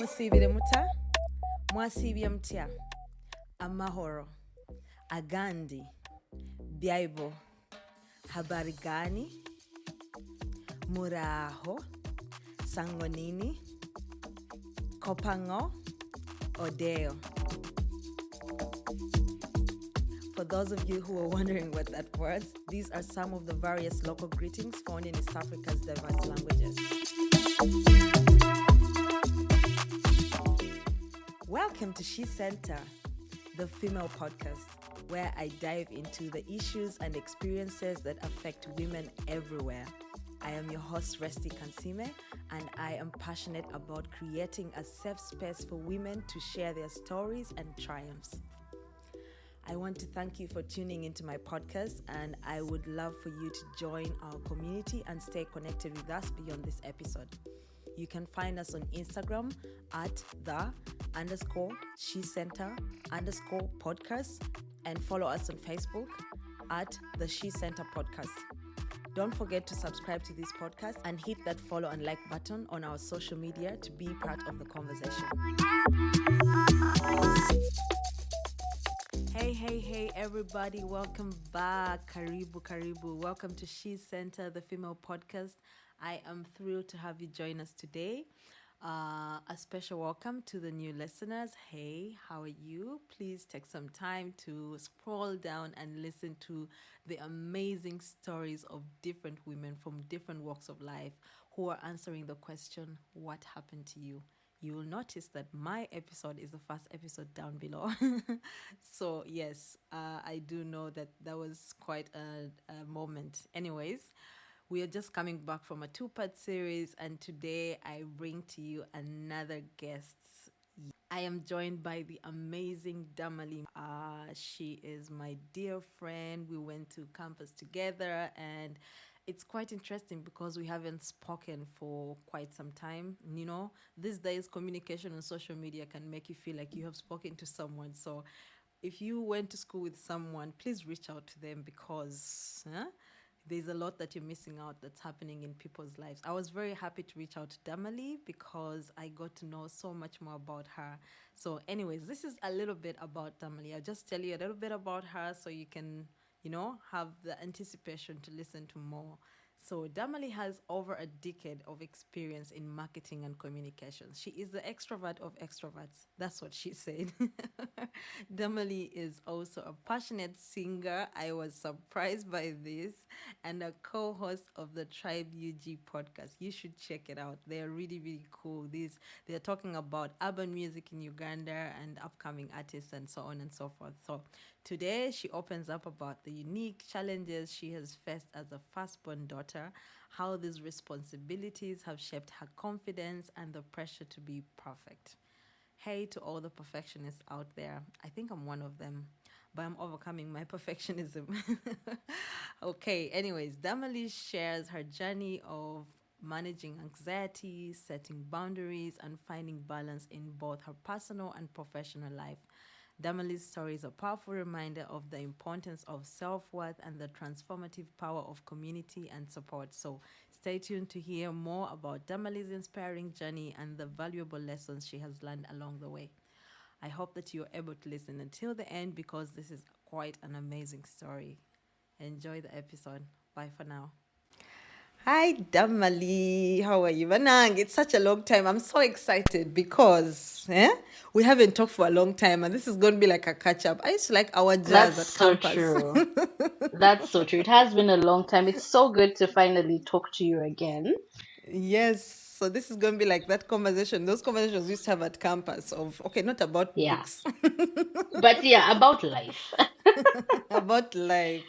Musibire muta, mwasibye mutya, amahoro, agandi, byaibo, habari gani, muraho, sangonini, kopango, odeo. For those of you who are wondering what that was, these are some of the various local greetings found in East Africa's diverse languages. Welcome to SheCentre, the female podcast, where I dive into the issues and experiences that affect women everywhere. I am your host, Resti Kansime, and I am passionate about creating a safe space for women to share their stories and triumphs. I want to thank you for tuning into my podcast, and I would love for you to join our community and stay connected with us beyond this episode. You can find us on Instagram at _SheCentre_podcast and follow us on Facebook at the SheCentre Podcast. Don't forget to subscribe to this podcast and hit that follow and like button on our social media to be part of the conversation. Hey, everybody. Welcome back. Karibu. Welcome to SheCentre, the female podcast. I am thrilled to have you join us today. A special welcome to the new listeners. Hey, how are you? Please take some time to scroll down and listen to the amazing stories of different women from different walks of life who are answering the question, what happened to you? You will notice that my episode is the first episode down below. So yes, I do know that was quite a moment. Anyways, we are just coming back from a 2-part series, and today I bring to you another guest. I am joined by the amazing Damalie. She is my dear friend. We went to campus together, and it's quite interesting because we haven't spoken for quite some time. You know, these days communication on social media can make you feel like you have spoken to someone. So if you went to school with someone, please reach out to them because there's a lot that you're missing out that's happening in people's lives. I was very happy to reach out to Damalie because I got to know so much more about her. So anyways, this is a little bit about Damalie. I'll just tell you a little bit about her so you can, have the anticipation to listen to more. So Damalie has over a decade of experience in marketing and communications. She is the extrovert of extroverts. That's what she said. Damalie is also a passionate singer. I was surprised by this, and a co-host of the Tribe UG podcast. You should check it out. They are really, really cool. They're talking about urban music in Uganda and upcoming artists and so on and so forth. So today she opens up about the unique challenges she has faced as a firstborn daughter, how these responsibilities have shaped her confidence and the pressure to be perfect. Hey to all the perfectionists out there. I think I'm one of them, but I'm overcoming my perfectionism. Okay, anyways, Damalie shares her journey of managing anxiety, setting boundaries, and finding balance in both her personal and professional life. Damalie's story is a powerful reminder of the importance of self-worth and the transformative power of community and support. So stay tuned to hear more about Damalie's inspiring journey and the valuable lessons she has learned along the way. I hope that you're able to listen until the end because this is quite an amazing story. Enjoy the episode. Bye for now. Hi, Damalie. How are you? Manang, it's such a long time. I'm so excited because we haven't talked for a long time, and this is going to be like a catch-up. I used to like our jazz That's at so campus. true. That's so true. It has been a long time. It's so good to finally talk to you again. Yes. So this is going to be like that conversation. Those conversations we used to have at campus of, okay, not about Yeah. books, But yeah, about life. about life.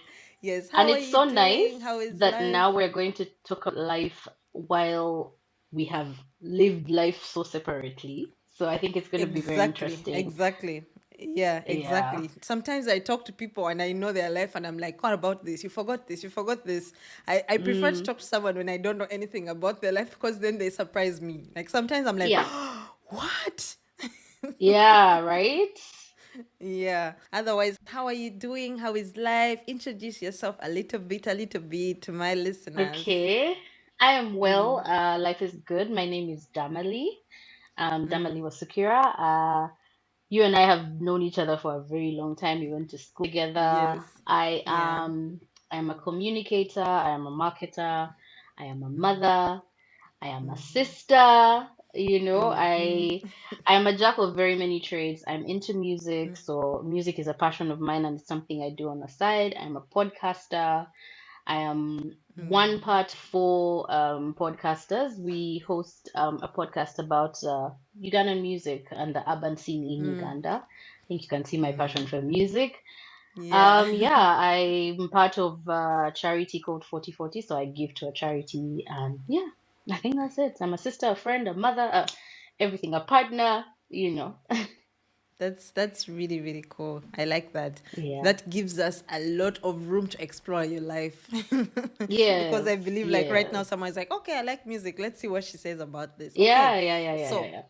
Yes. And How are it's you so doing? nice How is that life? now we're going to talk about life while we have lived life so separately. So I think it's going to be very interesting. Exactly. Yeah, Yeah. exactly. Sometimes I talk to people and I know their life and I'm like, what about this? You forgot this. You forgot this. I prefer to Mm, talk to someone when I don't know anything about their life because then they surprise me. Like sometimes I'm like, yeah. what? Yeah, right? Yeah. Otherwise, how are you doing? How is life? Introduce yourself a little bit to my listeners. Okay. I am well. Life is good. My name is Damalie. Damalie Wasukira. You and I have known each other for a very long time. We went to school together. Yes. Yeah. I am a communicator. I am a marketer. I am a mother. I am a sister. I am a jack of very many trades. I'm into music, so music is a passion of mine and it's something I do on the side. I'm a podcaster. I am one part for podcasters. We host a podcast about Ugandan music and the urban scene in Uganda. I think you can see my passion for music. Yeah. Yeah, I'm part of a charity called 4040, so I give to a charity, and yeah, I think that's it. I'm a sister, a friend, a mother, everything, a partner. That's really, really cool. I like that. Yeah. That gives us a lot of room to explore your life. Because Yes, I believe like right now yes. someone's like, okay, I like music. Let's see what she says about this. Okay. Yeah, yeah, yeah, yeah, yeah, So yeah.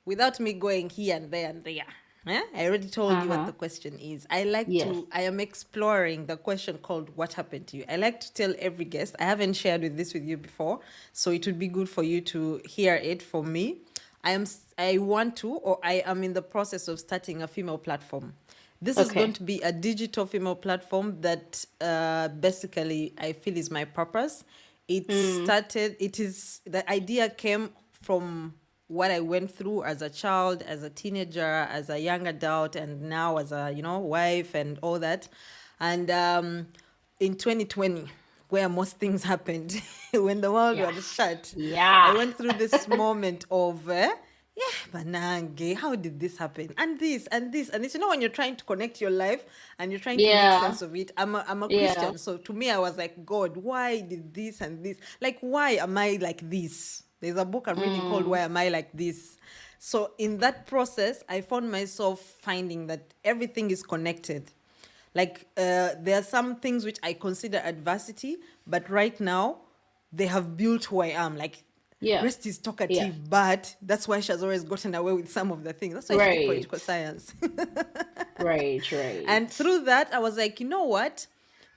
without me going here and there and there. I already told you what Uh-huh. the question is. Yes. I am exploring the question called what happened to you. I like to tell every guest, I haven't shared this with you before, so it would be good for you to hear it from me. I want to, or I am in the process of starting a female platform. This is going Okay. to be a digital female platform that basically I feel is my purpose. Mm. The idea came from what I went through as a child, as a teenager, as a young adult, and now as a, wife and all that. And in 2020, where most things happened, when the world Yeah. was shut, I Yeah. went through this moment of, yeah, Banange, how did this happen? And this, and this, and this. When you're trying to connect your life and you're trying to make Yeah. sense of it. I'm a Yeah. Christian. So to me, I was like, God, why did this and this? Like, why am I like this? There's a book I'm reading called Mm. Why Am I Like This? So in that process, I found myself finding that everything is connected. Like there are some things which I consider adversity, but right now they have built who I am. Like Yeah. Rest is Yeah. talkative, but that's why she has always gotten away with some of the things. That's why she did Right. political science. Right. Right. And through that, I was like, you know what?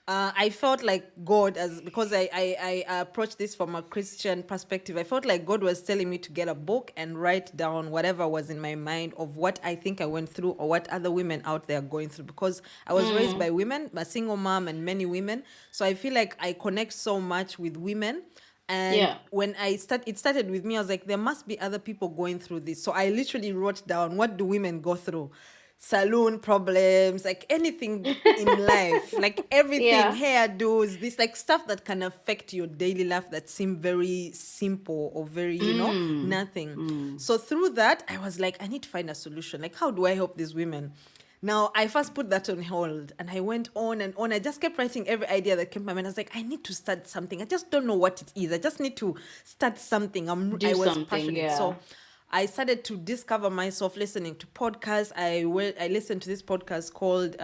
I felt like God, because I approached this from a Christian perspective. I felt like God was telling me to get a book and write down whatever was in my mind of what I think I went through or what other women out there are going through. Because I was raised Mm. by women, a single mom, and many women. So I feel like I connect so much with women. And Yeah. when it started with me. I was like, there must be other people going through this. So I literally wrote down, what do women go through? Saloon problems, like anything in life, like everything, Yeah. hairdos, this like stuff that can affect your daily life that seem very simple or very, Mm. nothing. Mm. So through that, I was like, I need to find a solution. Like, how do I help these women? Now, I first put that on hold and I went on and on. I just kept writing every idea that came to my mind. I was like, I need to start something. I just don't know what it is. I just need to start something. Do I was something. passionate. Yeah. So I started to discover myself listening to podcasts. I listened to this podcast called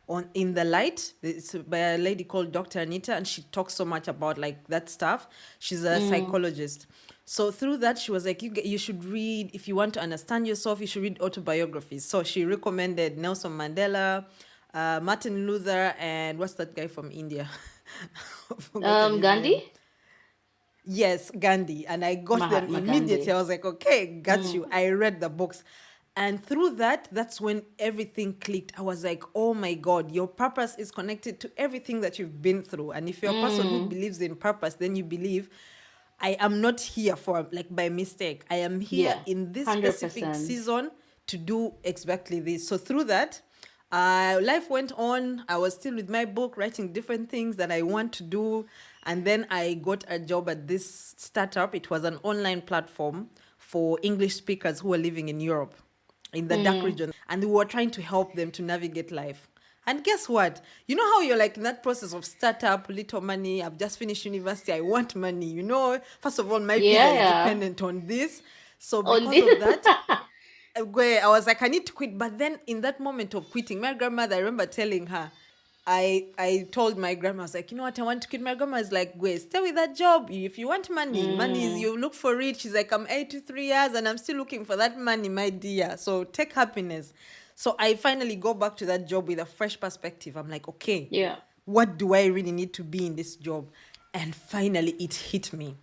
on In the Light. It's by a lady called Dr. Anita, and she talks so much about like that stuff. She's a Mm. psychologist. So through that, she was like, you should read, if you want to understand yourself, you should read autobiographies. So she recommended Nelson Mandela, Martin Luther, and what's that guy from India? I've forgotten his Gandhi. name. Yes, Gandhi. And I got them Mahatma immediately. I Gandhi. was like, okay, got Mm. you. I read the books. And through that, that's when everything clicked. I was like, oh my God, your purpose is connected to everything that you've been through. And if you're a person who Mm. believes in purpose, then you believe, I am not here for like by mistake. I am here Yeah. in this specific 100%. season to do exactly this. So through that, life went on. I was still with my book, writing different things that I want to do. And then I got a job at this startup. It was an online platform for English speakers who were living in Europe, in the DACH Mm. region. And we were trying to help them to navigate life. And guess what? You know how you're like in that process of startup, little money. I've just finished university. I want money. First of all, my visa Yeah. is Yeah. dependent on this. So On because this. of that, where I was like, I need to quit. But then in that moment of quitting, my grandmother, I remember telling her, I told my grandma, I was like, you know what, I want to quit. My grandma is like, Gwe, stay with that job. If you want money is, Mm. you look for it. She's like, I'm 83 years and I'm still looking for that money, my dear. So take happiness. So I finally go back to that job with a fresh perspective. I'm like, okay, Yeah. what do I really need to be in this job? And finally it hit me.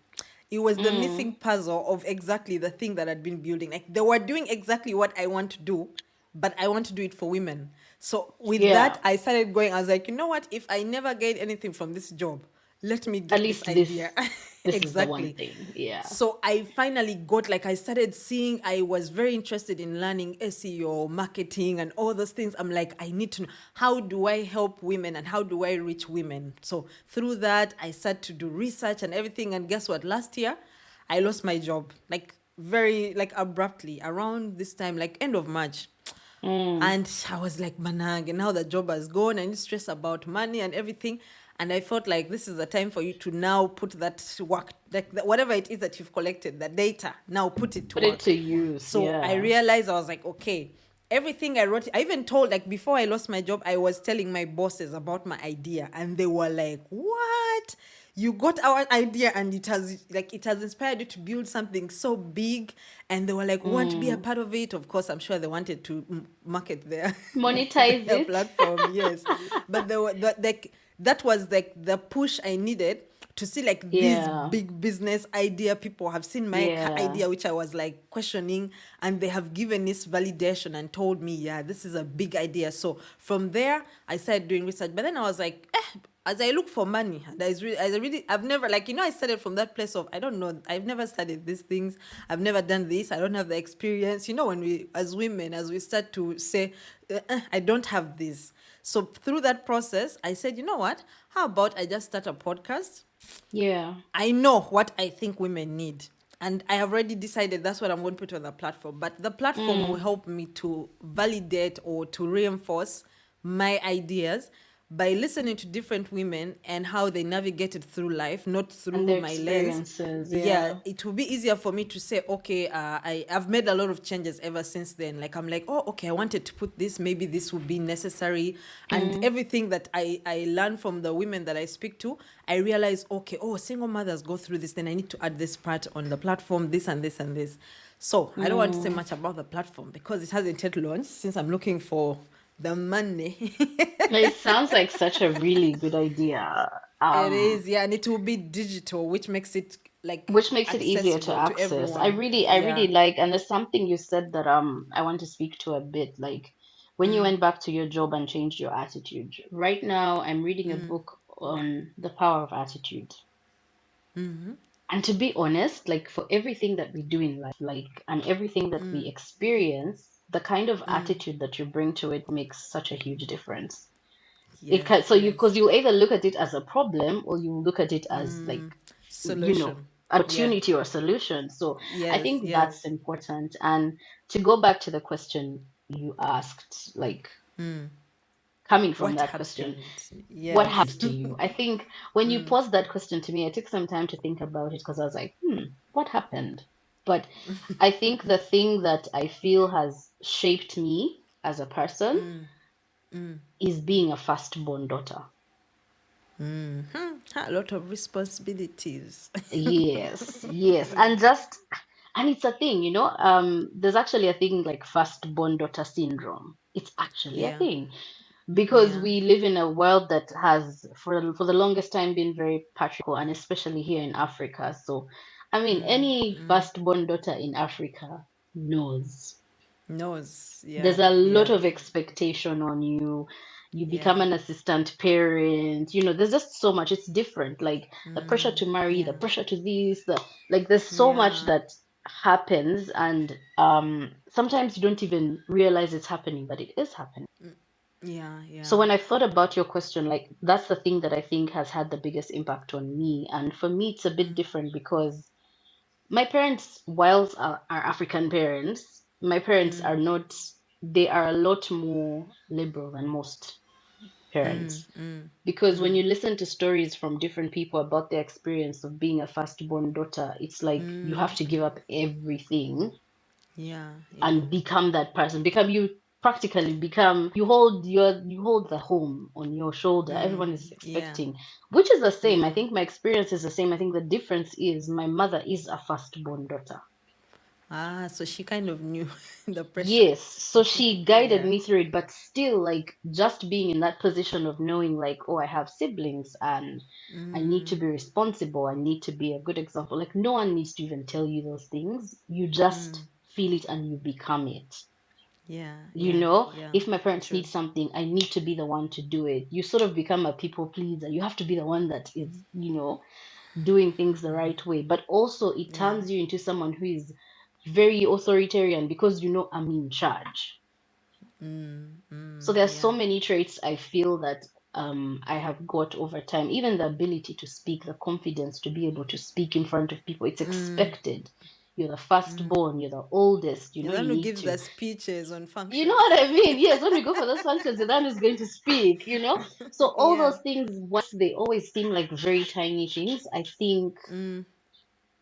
it was the missing Mm. puzzle of exactly the thing that I'd been building. Like they were doing exactly what I want to do, but I want to do it for women. So with Yeah. that, I started going. I was like, you know what? If I never get anything from this job, let me At get this least idea. this is the one Exactly. thing. Yeah. So I finally got, like, I started seeing, I was very interested in learning SEO, marketing, and all those things. I'm like, I need to know, how do I help women and how do I reach women? So through that, I started to do research and everything. And guess what? Last year, I lost my job, like very, like abruptly around this time, like end of March. Mm. And I was like, Manang, and now the job has gone and you stress about money and everything. And I felt like this is the time for you to now put that work, like whatever it is that you've collected, the data, now put it to Put it work. to use. So I Yeah. realized, I was like, okay, everything I wrote, I even told, like before I lost my job, I was telling my bosses about my idea. And they were like, what? You got our idea and it has inspired you to build something so big. And they were like, want to be a Mm. part of it. Of course, I'm sure they wanted to market their Monetize their it. platform, yes. But they were like, that was like the push I needed to see like this Yeah. big business idea. People have seen my Yeah. idea, which I was like questioning, and they have given this validation and told me, yeah, this is a big idea. So from there, I started doing research. But then I was like, as I look for money, and I've never, like, I started from that place of, I don't know, I've never studied these things, I've never done this, I don't have the experience. When we, as women, as we start to say, I don't have this. So through that process, I said, you know what? How about I just start a podcast? Yeah. I know what I think women need. And I have already decided that's what I'm going to put on the platform. But the platform will Mm. help me to validate or to reinforce my ideas by listening to different women and how they navigated through life, not And through their my lens. experiences. Yeah, Yeah. it will be easier for me to say, okay, I've made a lot of changes ever since then. Like, I'm like, oh, okay, I wanted to put this, maybe this would be necessary. And Mm. everything that I learn from the women that I speak to, I realize, okay, oh, single mothers go through this, then I need to add this part on the platform, this and this and this. So I don't want to say Mm. much about the platform because it hasn't yet launched, since I'm looking for the money. It sounds like such a really good idea. It is, yeah, and it will be digital, which makes it like Which makes it easier to accessible to access. I everyone. really, I really Yeah. like, and there's something you said that I want to speak to a bit. Like when you went back to your job and changed your attitude. Right now, I'm reading a book on the power of attitude. And to be honest, like for everything that we do in life, like and everything that we experience, the kind of attitude that you bring to it makes such a huge difference. It can, Yes, so you, yes. because you either look at it as a problem or you look at it as like, Solution. Yeah. opportunity or solution. So I Yes, think yes. that's important. And to go back to the question you asked, like coming from What that question, happened? what Yes. happens to you? I think when you posed that question to me, I took some time to think about it because I was like, what happened? But I think the thing that I feel has shaped me as a person is being a firstborn daughter. A lot of responsibilities. Yes, yes. And it's a thing, there's actually a thing like firstborn daughter syndrome. It's actually a Yeah. thing because Yeah. we live in a world that has for the longest time been very patriarchal, and especially here in Africa. So, I mean, any firstborn daughter in Africa knows Knows. there's Yeah. a lot Yeah. of expectation on you. You Yeah. become an assistant parent, there's just so much. It's different, like the pressure to marry, the Yeah. pressure to this, the like there's so much Yeah. that happens, and sometimes you don't even realize it's happening, but it is happening. Yeah. So Yeah. when I thought about your question, like that's the thing that I think has had the biggest impact on me. And for me it's a bit different because my parents, whilst are African parents, my parents are not, they are a lot more liberal than most parents. Because when you listen to stories from different people about their experience of being a firstborn daughter, it's like you have to give up everything Yeah. Yeah. and become that person. Become you practically become you hold the home on your shoulder. Everyone is Yeah. expecting, which is the same. I Yeah. think my experience is the same. I think the difference is my mother is a firstborn daughter. So she kind of knew the pressure. Yes, so she guided Yeah. me through it, but still, like, just being in that position of knowing, like, oh, I have siblings and I need to be responsible, I need to be a good example. Like, no one needs to even tell you those things. You just feel it and you become it. Yeah, You yeah, know, yeah. if my parents True. need something, I need to be the one to do it. You sort of become a people pleaser. You have to be the one that is, doing things the right way. But also, it Yeah. turns you into someone who is very authoritarian because I'm in charge. So there are so Yeah. many traits I feel that I have got over time. Even the ability to speak, the confidence to be able to speak in front of people, it's expected. You're the firstborn, you're the oldest, You're the you one who need gives to. the speeches on You know functions. what I mean? Yes, when we go for those functions, the man is going to speak. So all Yeah. those things, whilst they always seem like very tiny things, I think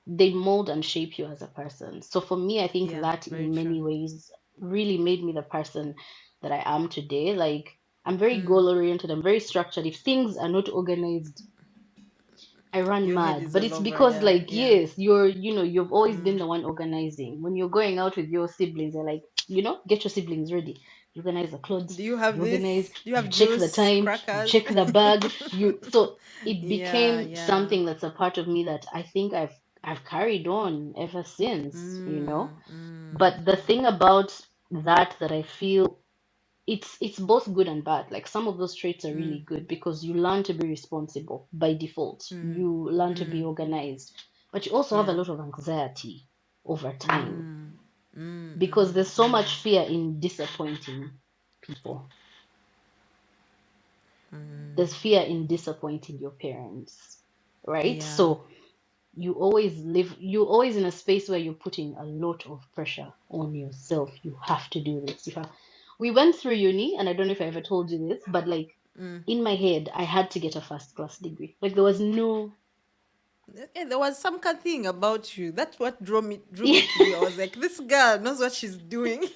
they mold and shape you as a person. So for me, I think Yeah. that Very in true. many ways really made me the person that I am today. Like, I'm very goal oriented, I'm very structured. If things are not organized, I run Your head mad. is But all it's over. because, Yeah. like, Yeah. yes, you've always been the one organizing. When you're going out with your siblings, they're like, get your siblings ready. You organize the clothes, Do you have you organize, this? Do you you have check the juice, time, you crackers? check the bag, so it Yeah. became Yeah. something that's a part of me that I think I've carried on ever since. But the thing about that I feel it's both good and bad. Like, some of those traits are really good because you learn to be responsible by default. You learn to be organized, but you also have a Yeah. lot of anxiety over time because there's so much fear in disappointing people. There's fear in disappointing your parents, right? Yeah. So you're always in a space where you're putting a lot of pressure on yourself. You have to do this. We went through uni, and I don't know if I ever told you this, but, like, in my head, I had to get a first class degree. Like, there was no. There was some kind of thing about you. That's what drew me to you. I was like, this girl knows what she's doing.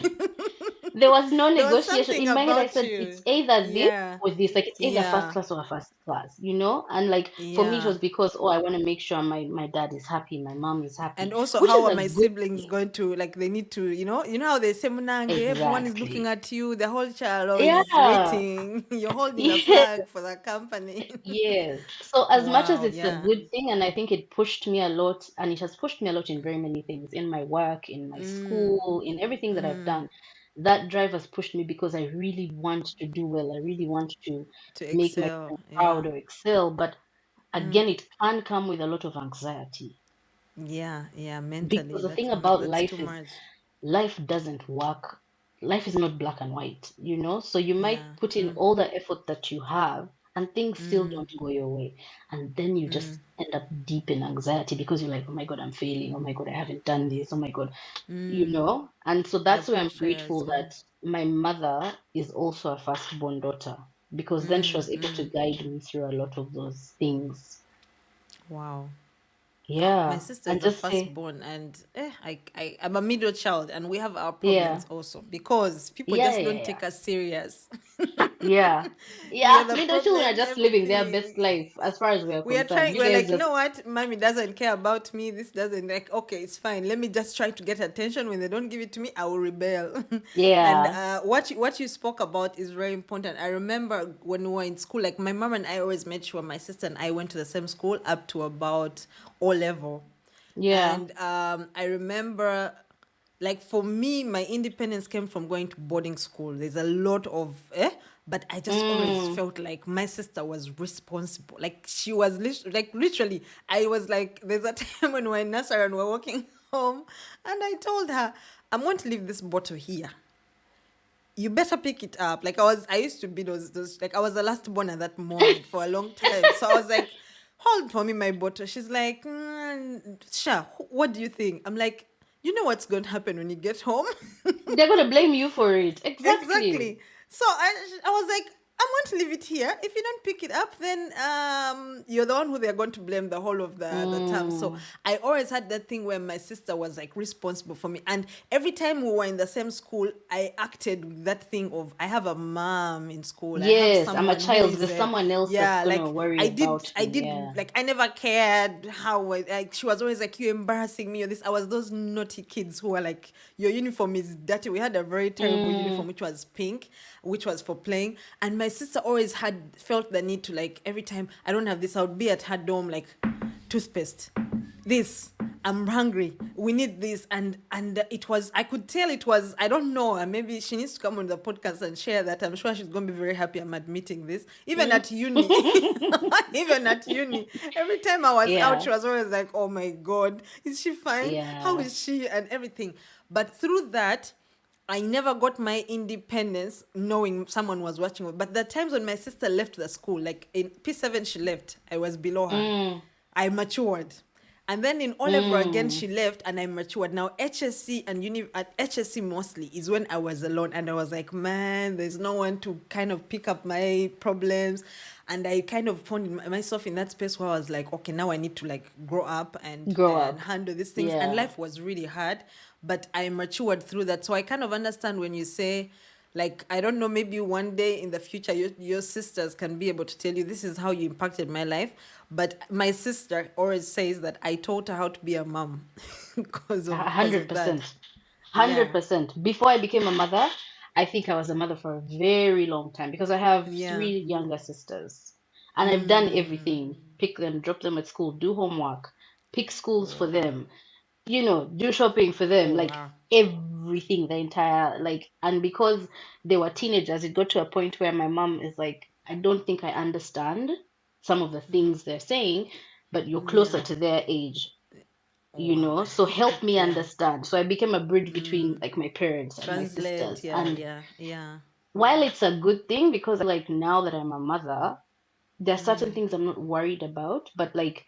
There was no There was negotiation. something In my head, I about said it's you. either this Yeah. or this. Like, it's either first Yeah. class or a first class. And, like, for me, it Yeah. was because, oh, I want to make sure my dad is happy, my mom is And happy, also, which how is are a my good siblings thing. going to, like, they need to, how they say Munange, everyone is looking Exactly. at you, the whole child is Yeah. waiting. You're holding a Yeah. flag for the company. Yes. So, as much as Wow, it's a yeah. good thing, and I think it pushed me a lot, and it has pushed me a lot in very many things, in my work, in my school, in everything that I've done, that drive has pushed me because I really want to do well. I really want to To make my excel. parents Yeah. proud or excel. But again, it can come with a lot of anxiety Yeah, yeah, mentally. because the That's thing about that's too life is much. life doesn't work. Life is not black and white. So you might Yeah. put in all the effort that you have and things still don't go your way. And then you just end up deep in anxiety because you're like, oh my God, I'm failing. Oh my God, I haven't done this. Oh my God. And so The that's why I'm pressure as grateful well. that my mother is also a firstborn daughter because then she was able to guide me through a lot of those things. Wow. My Yeah. sister is And the just say, firstborn, and I'm a middle child, and we have our yeah. problems also because people Yeah, just yeah, don't yeah. take us serious. Yeah. We are Yeah. the Middle children are problems, just living their best everything. life as far as we are We are concerned. trying, You we're guys like, you just, know what, mommy doesn't care about me, this doesn't, like, okay, it's fine, let me just try to get attention. When they don't give it to me, I will rebel. And yeah. what you spoke about is very important. I remember when we were in school, like, my mom and I always made sure my sister and I went to the same school up to about O level. Yeah. And I remember, like, for me, my independence came from going to boarding school. There's a lot of but I just always Mm. felt like my sister was responsible. Like, she was like, literally, I was like, there's a time when we're in nursery and we're walking home, and I told her, I'm going to leave this bottle here, you better pick it up. Like, I used to be those, like, I was the last born at that moment for a long time. So I was like, hold for me my bottle. She's like, Sha, what do you think? I'm like, you know what's going to happen when you get home? They're gonna blame you for it. Exactly. Exactly. So I was like, I'm going to leave it here. If you don't pick it up, then you're the one who they're going to blame the whole of the term. So Mm. I always had that thing where my sister was like responsible for me. And every time we were in the same school, I acted with that thing of I have a mom in school. I have Yes, I'm a someone who child. is There's someone else that's yeah, gonna like worry I did, about I me. did, Yeah. like I never cared how like she was always like you embarrassing me or this. I was those naughty kids who were like your uniform is dirty. We had a very terrible Mm. uniform which was pink, which was for playing, and my sister always had felt the need to like every time I don't have this, I would be at her dorm like toothpaste, this, I'm hungry, we need this, and it was, I could tell it was, I don't know, and maybe she needs to come on the podcast and share that. I'm sure she's going to be very happy I'm admitting this. Even Mm. at uni, even at uni, every time I was out, Yeah. she was always like, oh my god, is she fine, how Yeah. is she, and everything. But through that, I never got my independence knowing someone was watching. But the times when my sister left the school, like in P7, she left, I was below her. Mm. I matured. And then in O level again, Mm. she left and I matured. Now, HSC and at HSC mostly is when I was alone and I was like, man, there's no one to kind of pick up my problems. And I kind of found myself in that space where I was like, okay, now I need to like grow up Grow and up. handle these things. And Yeah. life was really hard, but I matured through that. So I kind of understand when you say, like, I don't know, maybe one day in the future your sisters can be able to tell you this is how you impacted my life. But my sister always says that I taught her how to be a mom because Hundred of that. percent. Yeah. 100%. Before I became a mother, I think I was a mother for a very long time because I have Yeah. three younger sisters. And I've done Mm. everything. Pick them, drop them at school, do homework, pick schools for them, do shopping for them, Oh like wow. everything, the entire, like, and because they were teenagers, it got to a point where my mom is like, I don't think I understand some of the things they're saying, but you're Yeah. closer to their age, Oh wow. so help me Yeah. understand. So I became a bridge between like my parents and my Translate. sisters. Yeah. And Yeah. Yeah. while it's a good thing because like now that I'm a mother, there are certain things I'm not worried about, but like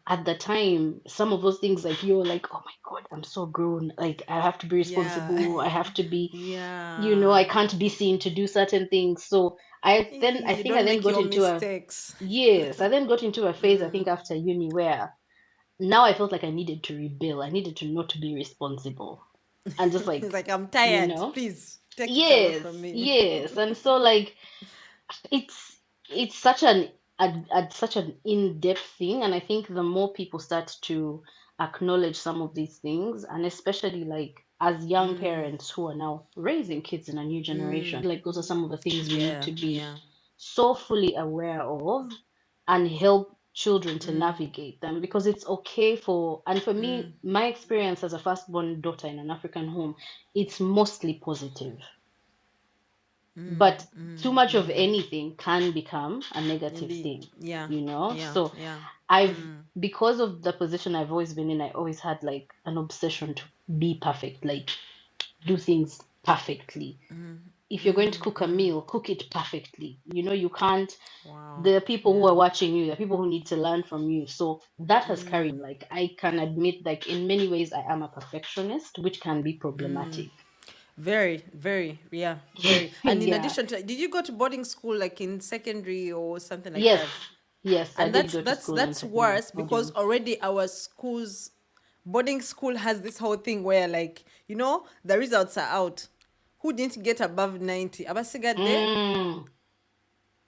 at the time, some of those things, like you're like, oh my God, I'm so grown. Like I have to be Yeah. responsible. I have to be, I Yeah. can't be seen to do certain things. So I You think I don't then make got your into mistakes. yes, I then got into a phase, I think after uni where now I felt like I needed to rebel. I needed to not be responsible. And just It's like, like I'm you tired. know, Please take it away yes, from me. yes. And so like it's it's such such an in-depth thing, and I think the more people start to acknowledge some of these things, and especially like as young parents who are now raising kids in a new generation, like those are some of the things we need Yeah. to be Yeah. so fully aware of and help children to navigate them, because it's okay for, and for me, my experience as a firstborn daughter in an African home, it's mostly positive, but too much of anything can become a negative Indeed. thing, Yeah. Yeah. so Yeah. I've, because of the position I've always been in, I always had like an obsession to be perfect, like do things perfectly. If you're going to cook a meal, cook it perfectly. You can't, Wow. there are people who Yeah. are watching you, there are people who need to learn from you. So that has carried, like, I can admit, like, in many ways, I am a perfectionist, which can be problematic. Very, very, yeah, very. And in Yeah. addition to, did you go to boarding school like in secondary or something like Yes. that? Yes, I And did that's go to that's school in that's secondary worse because boarding. already our schools, boarding school has this whole thing where like the results are out. Who didn't get above 90? Abasiga there, Mm,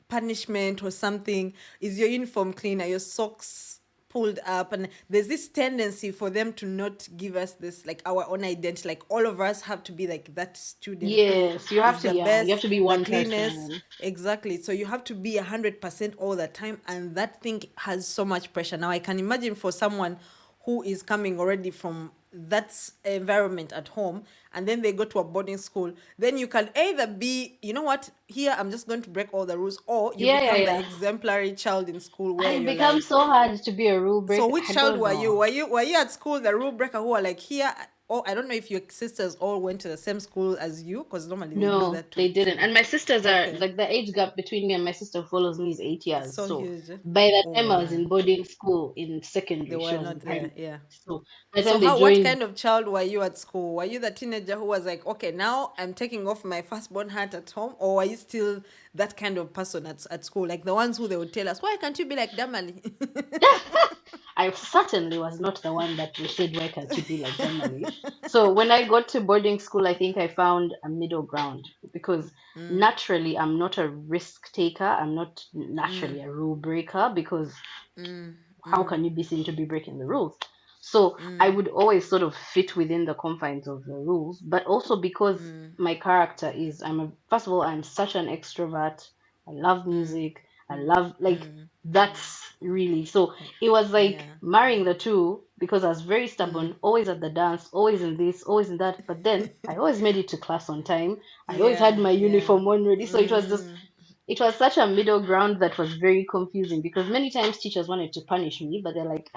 punishment or something. Is your uniform clean? Are your socks pulled up? And there's this tendency for them to not give us this, like our own identity. Like all of us have to be like that student who yes, you have is to, the yeah, you have best, to be the one cleanest. person. Exactly. So you have to be 100% all the time. And that thing has so much pressure. Now I can imagine for someone who is coming already from that environment at home and then they go to a boarding school, then you can either be, you know what, here I'm just going to break all the rules, or you Yeah, yeah, become the yeah. exemplary child in school where It you're becomes like, so hard to be a rule so breaker. which I child don't were you? know. Were you at school the rule breaker who are like, here all, I don't know if your sisters all went to the same school as you, because normally they do No, that they too. didn't. And my sisters are Okay. like, the age gap between me and my sister who follows me is 8 years. So So huge. by the Oh, time I was yeah. in boarding school in They secondary, she were was in not there. primary. Yeah. So by the So time they how, what joined, kind of child were you at school? Were you the teenager who was like, okay, now I'm taking off my firstborn hat at home? Or were you still that kind of person at school? Like the ones who they would tell us, why can't you be like Damalie? I certainly was not the one that they said, why can't you be like Damalie? So when I got to boarding school, I think I found a middle ground because naturally I'm not a risk taker. I'm not naturally a rule breaker because how can you be seen to be breaking the rules? So I would always sort of fit within the confines of the rules, but also because my character is, first of all, I'm such an extrovert. I love music. I love, like, that's really, so it was like Yeah. marrying the two because I was very stubborn, always at the dance, always in this, always in that. But then I always made it to class on time. I always had Yeah. my Yeah. uniform on ready. So it was such a middle ground that was very confusing because many times teachers wanted to punish me, but they're like,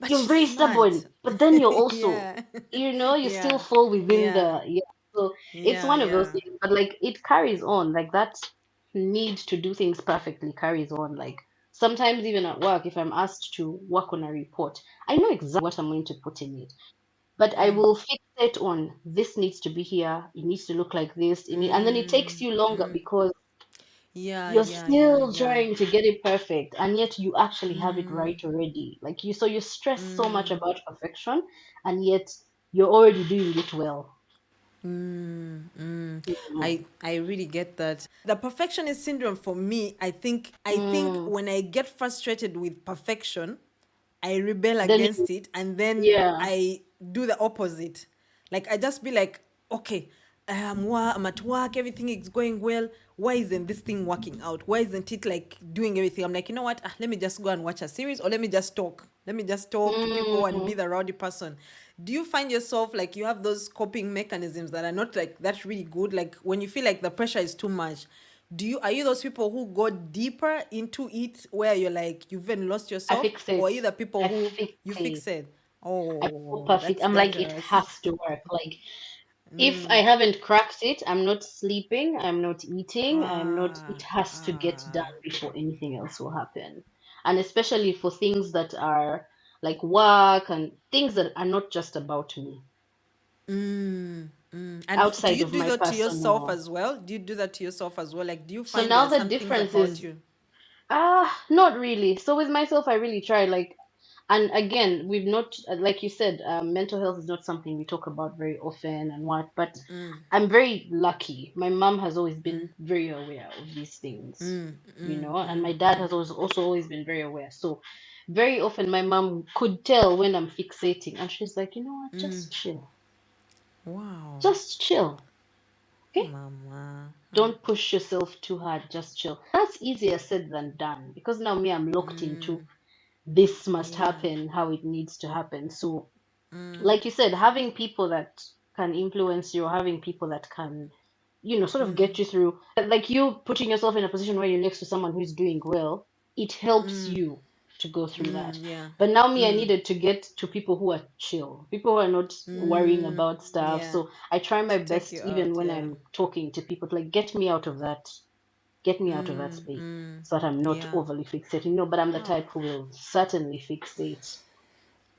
But you're she's very stubborn, smart. but then you're also, Yeah. you still Yeah. fall within Yeah. the, yeah. So it's Yeah. one of those Yeah. things, but like it carries on, like that need to do things perfectly carries on. Like sometimes even at work, if I'm asked to work on a report, I know exactly what I'm going to put in it, but I will fixate on this needs to be here, it needs to look like this, and then it takes you longer because Yeah. you're Yeah. Yeah. still Yeah. trying to get it perfect and yet you actually have it right already, like you stress so much about perfection and yet you're already doing it well. Mm. I really get that. The perfectionist syndrome for me, I think Mm. when I get frustrated with perfection, I rebel Then against it, and then yeah. I do the opposite. Like I just be like, okay, I'm at work, everything is going well. Why isn't this thing working out? Why isn't it like doing everything? I'm like, you know what? Let me just go and watch a series, or let me just talk. Let me just talk to people and be Mm. the rowdy person. Do you find yourself like you have those coping mechanisms that are not like that really good? Like when you feel like the pressure is too much, are you those people who go deeper into it where you're like you've even lost I yourself, fix or it. are you the people I who fix you fix it. it? I'm so Oh, perfect. that's I'm like, it dangerous. has to work. Like if I haven't cracked it, I'm not sleeping, I'm not eating, I'm not, it Ah, has to get ah. done before anything else will happen. And especially for things that are like work and things that are not just about me, And do outside you of do my that to yourself personal. as well? Do you do that to yourself as well? Like, do you So find now there are the some things difference about is, you? not really. So with myself, I really try, like, and again, we've not, like you said, mental health is not something we talk about very often and what, but I'm very lucky. My mom has always been very aware of these things, and my dad has also always been very aware. So very often my mom could tell when I'm fixating, and she's like, you know what, just chill. Wow, Just chill. Okay? mama. Don't push yourself too hard, just chill. That's easier said than done because now me, I'm locked into this must Yeah. happen how it needs to happen. So like you said, having people that can influence you, or having people that can, sort of get you through, like you putting yourself in a position where you're next to someone who's doing well, it helps you to go through that. Yeah. But now, me, I needed to get to people who are chill, people who are not worrying about stuff. Yeah. So I try my To take best, you even out, when yeah. I'm talking to people, to like get me out of that space so that I'm not Yeah. overly fixated. No, but I'm the Wow. type who will certainly fixate.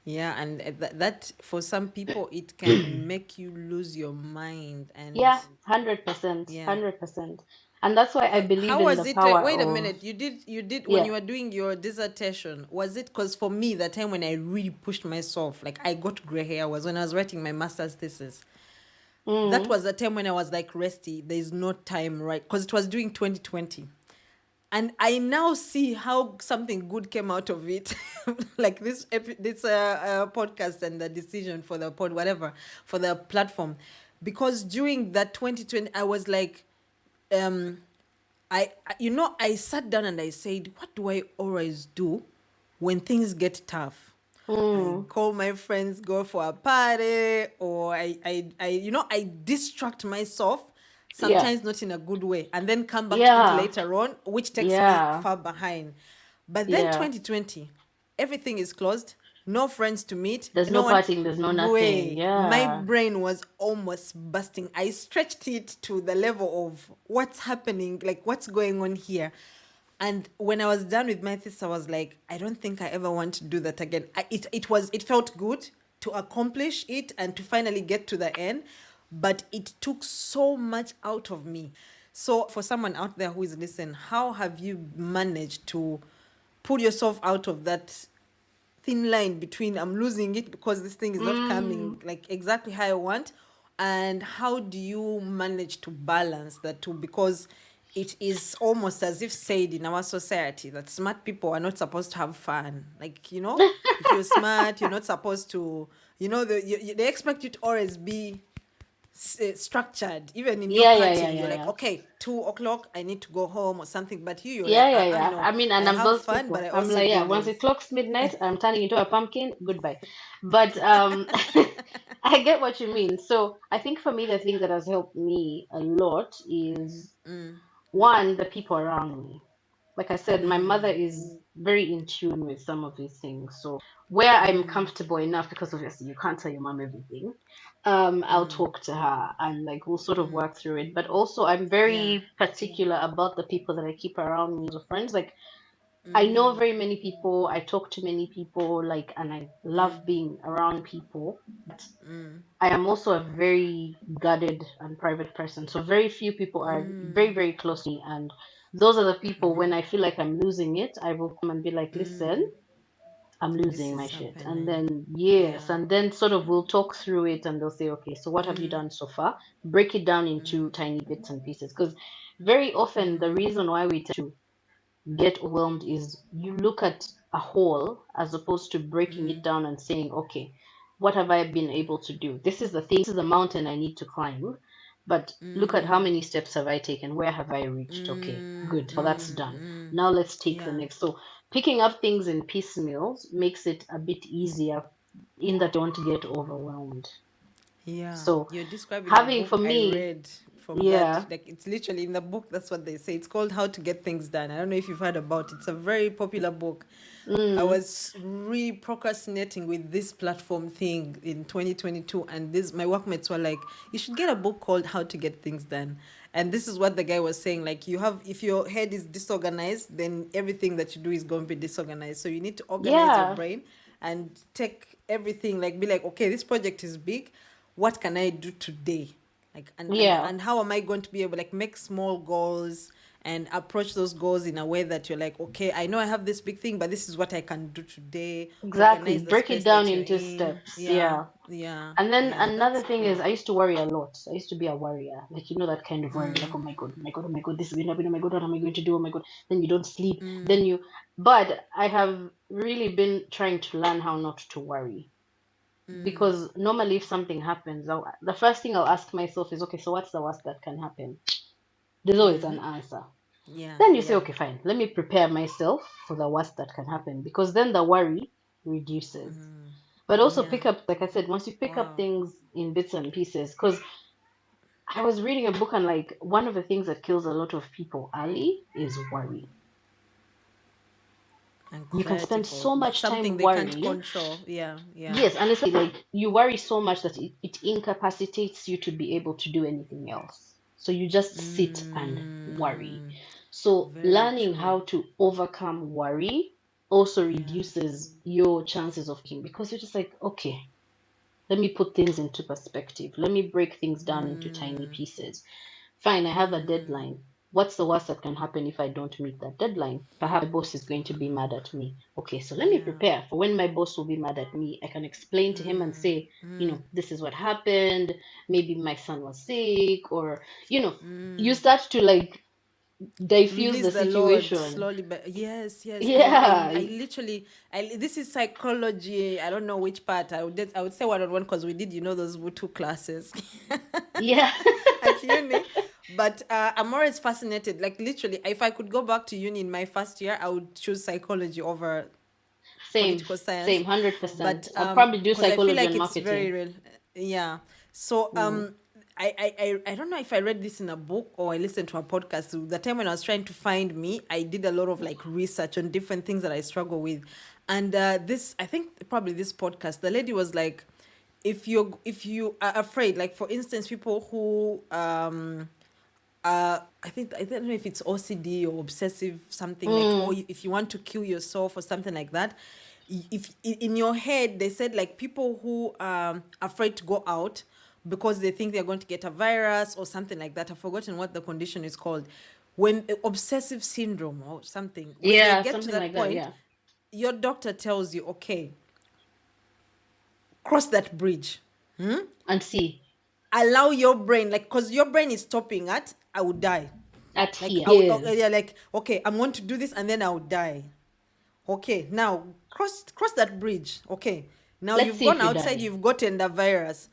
Yeah, and that for some people it can make you lose your mind, and Yeah, 100%, yeah. 100%. And that's why I believe How in was the it? power Wait a of, minute. You did when yeah. you were doing your dissertation. Was it because for me the time when I really pushed myself, like I got gray hair, was when I was writing my master's thesis. That Mm, was the time when I was like resty. There's no time, right? Because it was during 2020. And I now see how something good came out of it, like this podcast and the decision for the pod, whatever, for the platform, because during that 2020, I was like, um, I sat down and I said, what do I always do when things get tough? I mm, call my friends, go for a party, or I distract myself, yeah, sometimes not in a good way, and then come back to it yeah, later on, which takes me yeah, far behind. But then yeah. 2020, everything is closed. no friends to meet, There's no no one. partying, there's no nothing. Way, my Yeah. brain was almost busting. I stretched it to the level of what's happening, like what's going on here. And when I was done with my thesis, I was like, I don't think I ever want to do that again. It felt good to accomplish it and to finally get to the end, but it took so much out of me. So for someone out there who is listening, how have you managed to pull yourself out of that thin line between I'm losing it because this thing is not Mm. coming like exactly how I want, and how do you manage to balance that two? Because it is almost as if said in our society that smart people are not supposed to have fun. Like, if you're smart, you're not supposed to, they expect you to always be structured. Even in your Yeah, yeah, yeah, partying, you're yeah, like, yeah. okay, 2 o'clock, I need to go home or something. But you're Yeah, like, yeah, yeah. no, I mean, I and I'm have those fun, but people. I I'm also like, yeah, do once this. it clocks midnight, I'm turning into a pumpkin. Goodbye. But I get what you mean. So I think for me, the thing that has helped me a lot is one, the people around me. Like I said, my mother is very in tune with some of these things. So where I'm comfortable enough, because obviously you can't tell your mom everything, I'll talk to her and like we'll sort of work through it. But also I'm Yeah. very particular about the people that I keep around me as friends. Like I know very many people, I talk to many people, like, and I love being around people. But I am also a very guarded and private person. So very few people are very, very close to me. And those are the people when I feel like I'm losing it, I will come and be like, listen, I'm This losing my is shit. And happening. then, yes, Yeah. and then sort of we'll talk through it and they'll say, okay, so what have you done so far? Break it down into tiny bits and pieces. Because very often the reason why we tend to get overwhelmed is you look at a whole as opposed to breaking it down and saying, okay, what have I been able to do? This is the thing, this is the mountain I need to climb. But look at how many steps have I taken? Where have I reached? Okay, good. Well, that's done. Now let's take the Yeah. next. So picking up things in piecemeals makes it a bit easier in that you don't get overwhelmed. Yeah, So you're describing the having for book I me, read from that. yeah, Like, it's literally in the book, that's what they say. It's called How to Get Things Done. I don't know if you've heard about it. It's a very popular book. I mm, was really procrastinating with this platform thing in 2022, and this my workmates were like, "You should get a book called How to Get Things Done." And this is what the guy was saying: like, if your head is disorganized, then everything that you do is going to be disorganized. So you need to organize your yeah, brain and take everything, like, be like, okay, this project is big. What can I do today? Like, yeah. and how am I going to be able, like, make small goals and approach those goals in a way that you're like, okay, I know I have this big thing, but this is what I can do today. Exactly. Organize the Break it space down that you're into in. steps. Yeah, Yeah. yeah, And then yeah. another That's thing is cool. I used to worry a lot. I used to be a worrier. Like you know that kind of worry, like, oh my god, oh my god, oh my god, this is gonna happen, oh my god, what am I going to do? Oh my god. Then you don't sleep. Then you but I have really been trying to learn how not to worry. Because normally if something happens, the first thing I'll ask myself is, okay, so what's the worst that can happen? There's always an answer. Yeah, Then you say, yeah, okay, fine, let me prepare myself for the worst that can happen because then the worry reduces. But also yeah. pick up, like I said, once you pick up Wow. things in bits and pieces, because I was reading a book and like one of the things that kills a lot of people early is worry. You can Anxiety spend for so much something time they can't worrying. control. Yeah, yeah. Yes, and it's like you worry so much that it incapacitates you to be able to do anything else. So you just sit and worry. So Very learning true. how to overcome worry also reduces your chances of king because you're just like, okay, let me put things into perspective. Let me break things down into tiny pieces. Fine, I have a deadline. What's the worst that can happen if I don't meet that deadline? Perhaps my boss is going to be mad at me. Okay, so let me Yeah. prepare for when my boss will be mad at me. I can explain to him and say, this is what happened. Maybe my son was sick, or, you start to like diffuse Release the the load situation. slowly, but yes, yes, I Yeah, literally, this is psychology. I don't know which part. I would say 1-on-1 because we did, those Wutu classes yeah, at uni. But I'm always fascinated. Like, literally, if I could go back to uni in my first year, I would choose psychology over same, political science. same, 100%. But I'll probably do because I feel psychology like and it's very marketing. real. Yeah. So Mm. I don't know if I read this in a book or I listened to a podcast. The time when I was trying to find me, I did a lot of like research on different things that I struggle with. And this, I think probably this podcast. The lady was like, if you are afraid, like for instance, people who I don't know if it's OCD or obsessive something, like, or Mm. if you want to kill yourself or something like that, if in your head they said like people who afraid to go out because they think they're going to get a virus or something like that. I've forgotten what the condition is called. When obsessive syndrome or something, when they Yeah, get to something that like that. point, Yeah. your doctor tells you, okay, cross that bridge, And see, allow your brain, like, because your brain is stopping at I would die. at Like fear. I would, Yes. yeah, like, okay, I'm going to do this and then I'll die. Okay, now cross that bridge. Okay, now Let's you've see gone if you outside, die. you've gotten the virus.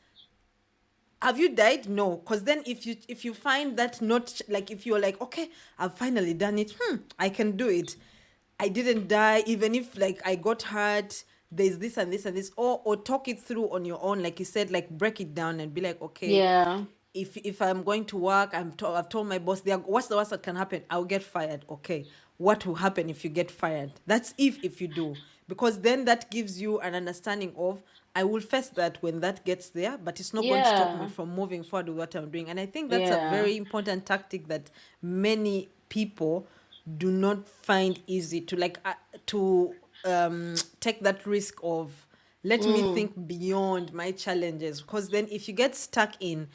Have you died? No, because then if you find that not like, if you're like, okay, I've finally done it, I can do it, I didn't die, even if like I got hurt, there's this and this and this, or talk it through on your own, like you said, like break it down and be like, okay, Yeah. if I'm going to work, I've told my boss, what's the worst that can happen? I'll get fired. Okay, what will happen if you get fired? That's if you do, because then that gives you an understanding of, I will face that when that gets there, but it's not going to stop me Yeah. from moving forward with what I'm doing. And I think that's a Yeah. very important tactic that many people do not find easy to, like, to take that risk of, let me Mm. think beyond my challenges, because then if you get stuck in,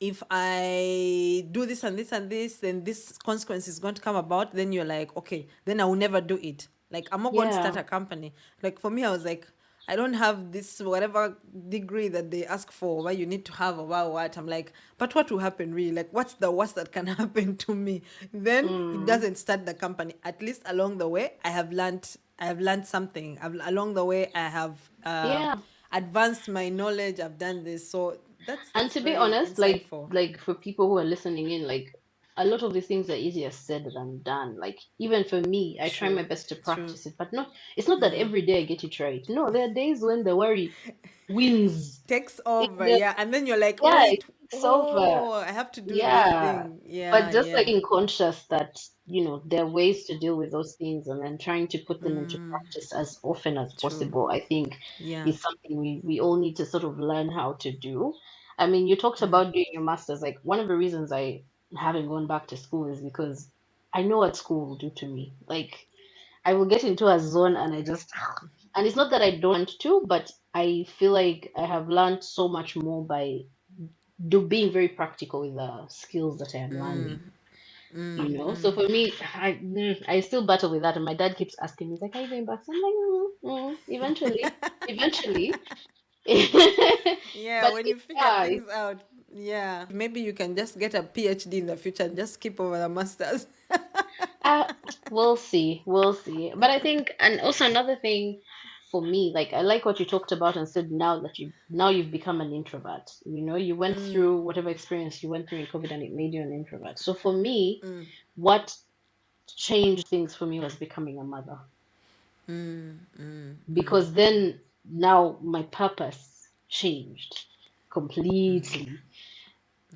if I do this and this and this, then this consequence is going to come about, then you're like, okay, then I will never do it. Like, I'm not going to start Yeah. a company. Like, for me, I was like, I don't have this whatever degree that they ask for, where you need to have about what. I'm like, but what will happen really? Like, what's the worst that can happen to me? Then it Mm. doesn't start the company. At least along the way, I have learned something. Along the way, I have Yeah. advanced my knowledge. I've done this, so And that's to be very honest, insightful. for people who are listening in, like a lot of these things are easier said than done. Like even for me, I try my True, best to true. practice it, but not it's not that every day I get it right. No, there are days when the worry wins. Takes It, over, the, yeah, and then you're like, yeah, it wait, takes over. oh, I have to do this Yeah. thing. Yeah, But just like yeah. being conscious that, there are ways to deal with those things and then trying to put them into practice as often as True. possible, I think Yeah. is something we all need to sort of learn how to do. I mean, you talked about doing your master's. Like one of the reasons I haven't gone back to school is because I know what school will do to me. Like I will get into a zone and I just and it's not that I don't want to, but I feel like I have learned so much more by being very practical with the skills that I am learning. So for me, I still battle with that, and my dad keeps asking me, he's like, "Are you going back?" So I'm like, eventually. Yeah, But when it, you figure yeah, things out, yeah. Maybe you can just get a PhD in the future and just skip over the masters. uh, we'll see. But I think, and also another thing for me, like I like what you talked about and said now you've become an introvert. You went through whatever experience you went through in COVID, and it made you an introvert. So for me, what changed things for me was becoming a mother because then now my purpose changed completely.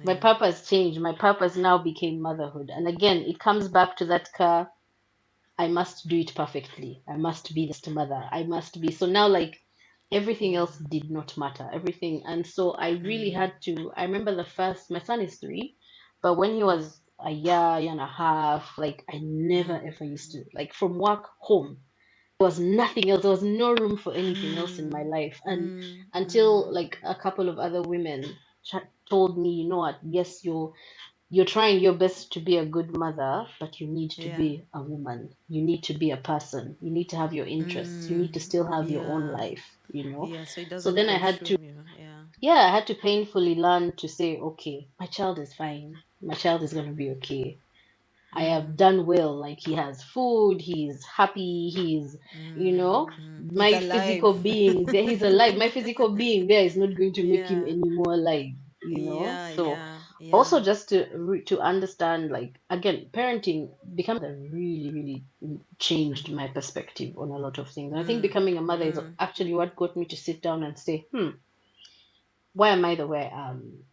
My Yeah. purpose changed. My purpose now became motherhood. And again, it comes back to that car. I must do it perfectly. I must be the best mother. I must be. So now, like, everything Yeah. else did not matter. Everything. And so I really had to. I remember my son is 3, but when he was a year and a half, like, I never ever used to, like, from work home. There was nothing else. There was no room for anything else in my life. And until like a couple of other women told me, you know what? Yes, you're trying your best to be a good mother, but you need to Yeah. be a woman. You need to be a person. You need to have your interests. You need to still have your own Yeah. life. Yeah. So it So doesn't then I had to, consume you. Yeah. yeah, I had to painfully learn to say, okay, my child is fine. My child is going to be okay. I have done well. Like he has food, he's happy, He's my physical alive. being there, he's alive. My physical being there is not going to make him Yeah. any more alive. Yeah. So Yeah. Yeah. also just to understand, like again, parenting becoming a mother really, really changed my perspective on a lot of things. And I think becoming a mother is actually what got me to sit down and say, why am I the way I am?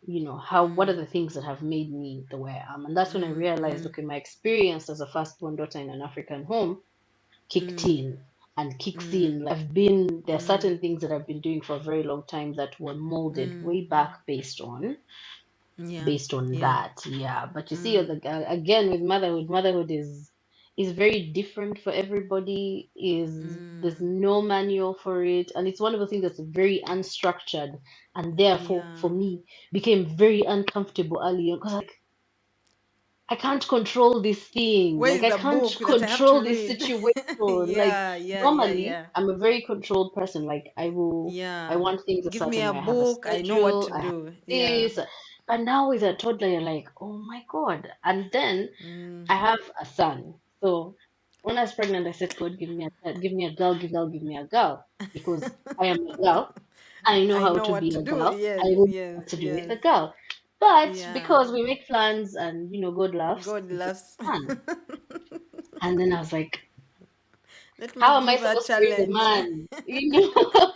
What are the things that have made me the way I am? And that's when I realized, okay, my experience as a firstborn daughter in an African home kicked in. and kicks in. Like, there are certain things that I've been doing for a very long time that were molded way back Yeah. based on Yeah. that. Yeah, but you see, again, with motherhood is very different for everybody. Is There's no manual for it, and it's one of the things that's very unstructured, and therefore Yeah. for me became very uncomfortable early on, because like, I can't control this thing. Where Like, is I the can't book that I have to control this read? situation. Like, Yeah. Yeah. Yeah. normally, Yeah. I'm a very controlled person. Like, I Yeah. want things a Give me certain a way. I have a book. I know what schedule. to I have do. Yeah. this. But now with a toddler, you're like, oh my God. And then Mm. I have a son. So when I was pregnant, I said, God, give me a girl, give me a girl. Because I am a girl. I know I how know to what be to a do. girl. Yes. I will know Yes. what to do with Yes. a girl. But Yeah. because we make plans and, God laughs, God we get loves. a son. And then I was like, Let me how am I give a supposed to raise a challenge. man? You know?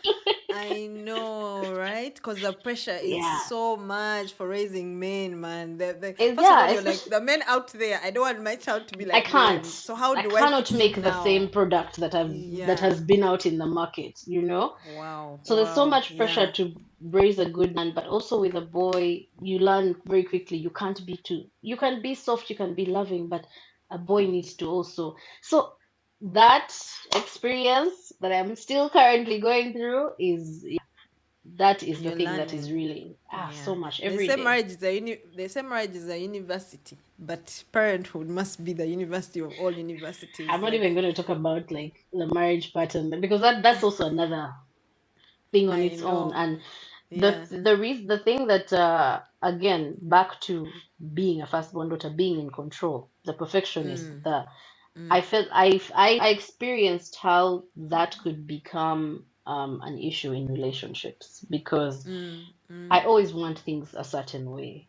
I know, right? Because the pressure is Yeah. so much for raising men, man. First of Yeah, all, you're like, especially the men out there, I don't want my child to be I like can't. them. So how I do I cannot fix it make the same now? product that Yeah. has been out in the market. Wow. So there's so Wow. much pressure Yeah. to raise a good man, but also with a boy, you learn very quickly you can be soft, you can be loving, but a boy needs to also. So that experience that I'm still currently going through that is the You're thing that is learning. really Yeah. so much They every say day. marriage is they say marriage is a university, but parenthood must be the university of all I'm universities. not even Like, going to talk about like the marriage pattern, because that's also another thing on I its own. know. And Yeah. the thing that again, back to being a firstborn daughter, being in control, the perfectionist, the I felt I experienced how that could become an issue in relationships, because I always want things a certain way.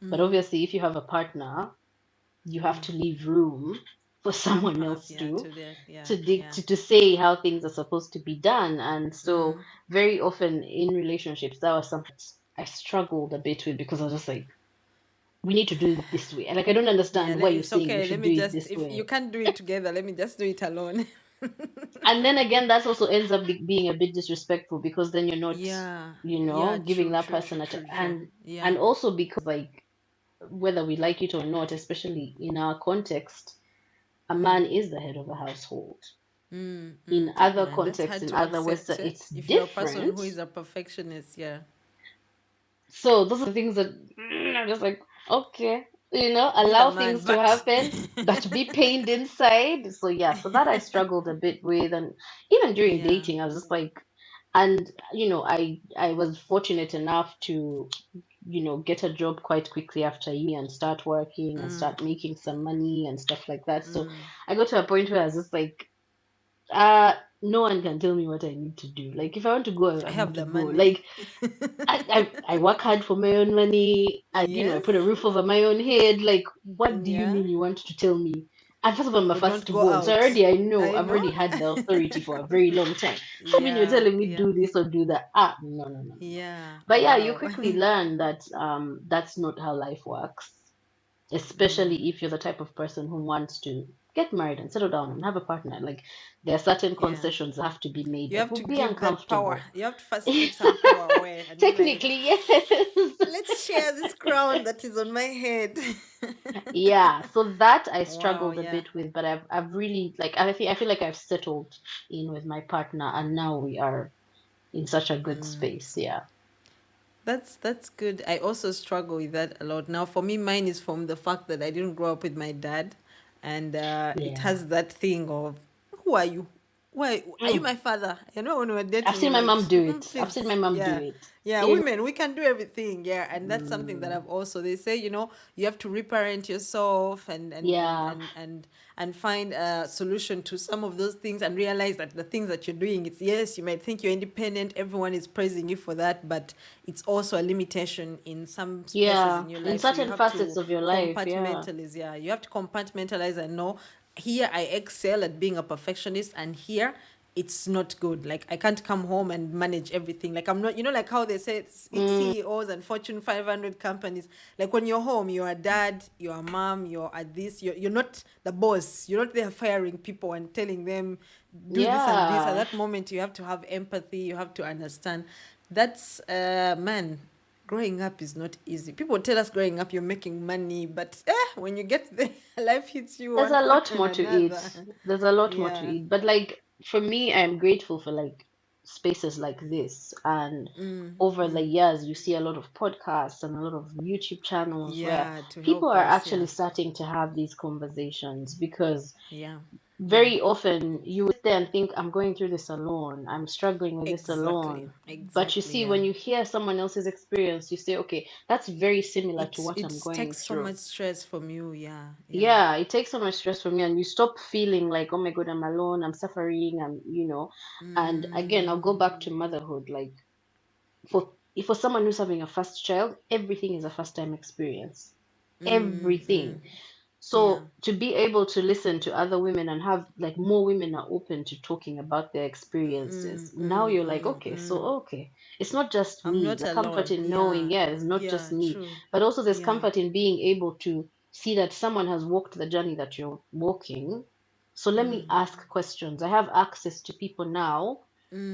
But obviously, if you have a partner, you have to leave room for someone else Yeah. to To that. Yeah. to, dig, Yeah. to say how things are supposed to be done. And so very often in relationships, that was something I struggled a bit with, because I was just like, we need to do it this way. And like, I don't Yeah. understand why you're It's saying we okay. Let should me do it just, this if you way. can't do it together, let me just do it alone. And then again, that also ends up being a bit disrespectful, because then you're not, Yeah. Yeah. giving True. that True. person True. a True. True. and Yeah. also because, like, whether we like it or not, especially in our context, a man is the head of a household. In other Yeah. And that's contexts, hard in to other accept, Western, eh? it's If you're a person different. who is a perfectionist. Yeah. So those are the things that I'm just like, okay, Be the allow things man, to but happen, but be pained inside. So yeah, so that I struggled a bit with, and even during yeah. dating, I was just like, and I was fortunate enough to get a job quite quickly after uni and start working and start making some money and stuff like that. So I got to a point where I was just like, no one can tell me what I need to do. Like, if I want to go, I I have want to the go. money. Like, I work hard for my own money. I Yes. put a roof over my own head. Like, what do you Yeah. mean you want to tell me? And first of all, I'm I a would not go firstborn, so out. already I know I I've know. already had the authority for a very long time. I mean, you're Yeah. telling me Yeah. do this or do that. Ah, no, no, no, no, no. Yeah. But yeah, you Wow. quickly learn that that's not how life works, especially if you're the type of person who wants to get married and settle down and have a partner. Like, there are certain Yeah. concessions that have to be made You that have will to be give that power. uncomfortable. You have to first give some power away and be like, Technically, yes. let's share this crown that is on my head. Yeah, so that I Wow. struggled a Yeah. bit with, but I've really, like, I feel like I've settled in with my partner, and now we are in such a good space. Yeah. That's good. I also struggle with that a lot. Now, for me, mine is from the fact that I didn't grow up with my dad, and it Yeah. has that thing of, who are you? Why are you Mm. my father? You know, when we were I've dating, you're seen my like, mom do it. I've seen my please, mom do yeah, it. yeah, You women, we can do everything, yeah, and that's something that mm, I've also. They say, you have to reparent yourself yeah. and find a solution to some of those things and realize that the things that you're doing, it's, yes, you might think you're independent, everyone is praising you for that, but it's also a limitation in some places Yeah. in your In life. So you certain have facets to of your life. Yeah. compartmentalize. Yeah, you have to compartmentalize and know, here I excel at being a perfectionist, and here it's not good. Like I can't come home and manage everything. Like I'm not, like how they say it's CEOs and Fortune 500 companies. Like when you're home, you're a dad, you're a mom, you're at this. You're not the boss. You're not there firing people and telling them do this and this. At Yeah. that moment, you have to have empathy. You have to understand. That's man. Growing up is not easy. People tell us growing up you're making money, but when you get there, life hits you There's one a way lot and more to eat. another. There's a lot more to Yeah. eat. But like for me, I'm grateful for like spaces like this. And over the years, you see a lot of podcasts and a lot of YouTube channels where Yeah, to people help are us. Yeah. actually starting to have these conversations because Yeah. Yeah. very often you would sit there and think, I'm going through this alone, I'm struggling with this Exactly. alone. But you Exactly. see, Yeah. when you hear someone else's experience, you say, okay, that's very similar to what I'm It going takes so through. much stress from you. Yeah. Yeah. Yeah, it takes so much stress from you, and you stop feeling like, oh my God, I'm alone, I'm suffering, And again, I'll go back to motherhood. Like for someone who's having a first child, everything is a first time experience. Everything. Yeah. So to be able to listen to other women and have like more women are open to talking about their experiences, now you're like, okay, so okay, it's not just I'm me. not The comfort alone. in knowing, Yeah. yeah, it's not just Yeah. me, True. but also there's Yeah. comfort in being able to see that someone has walked the journey that you're walking. So let me ask questions. I have access to people now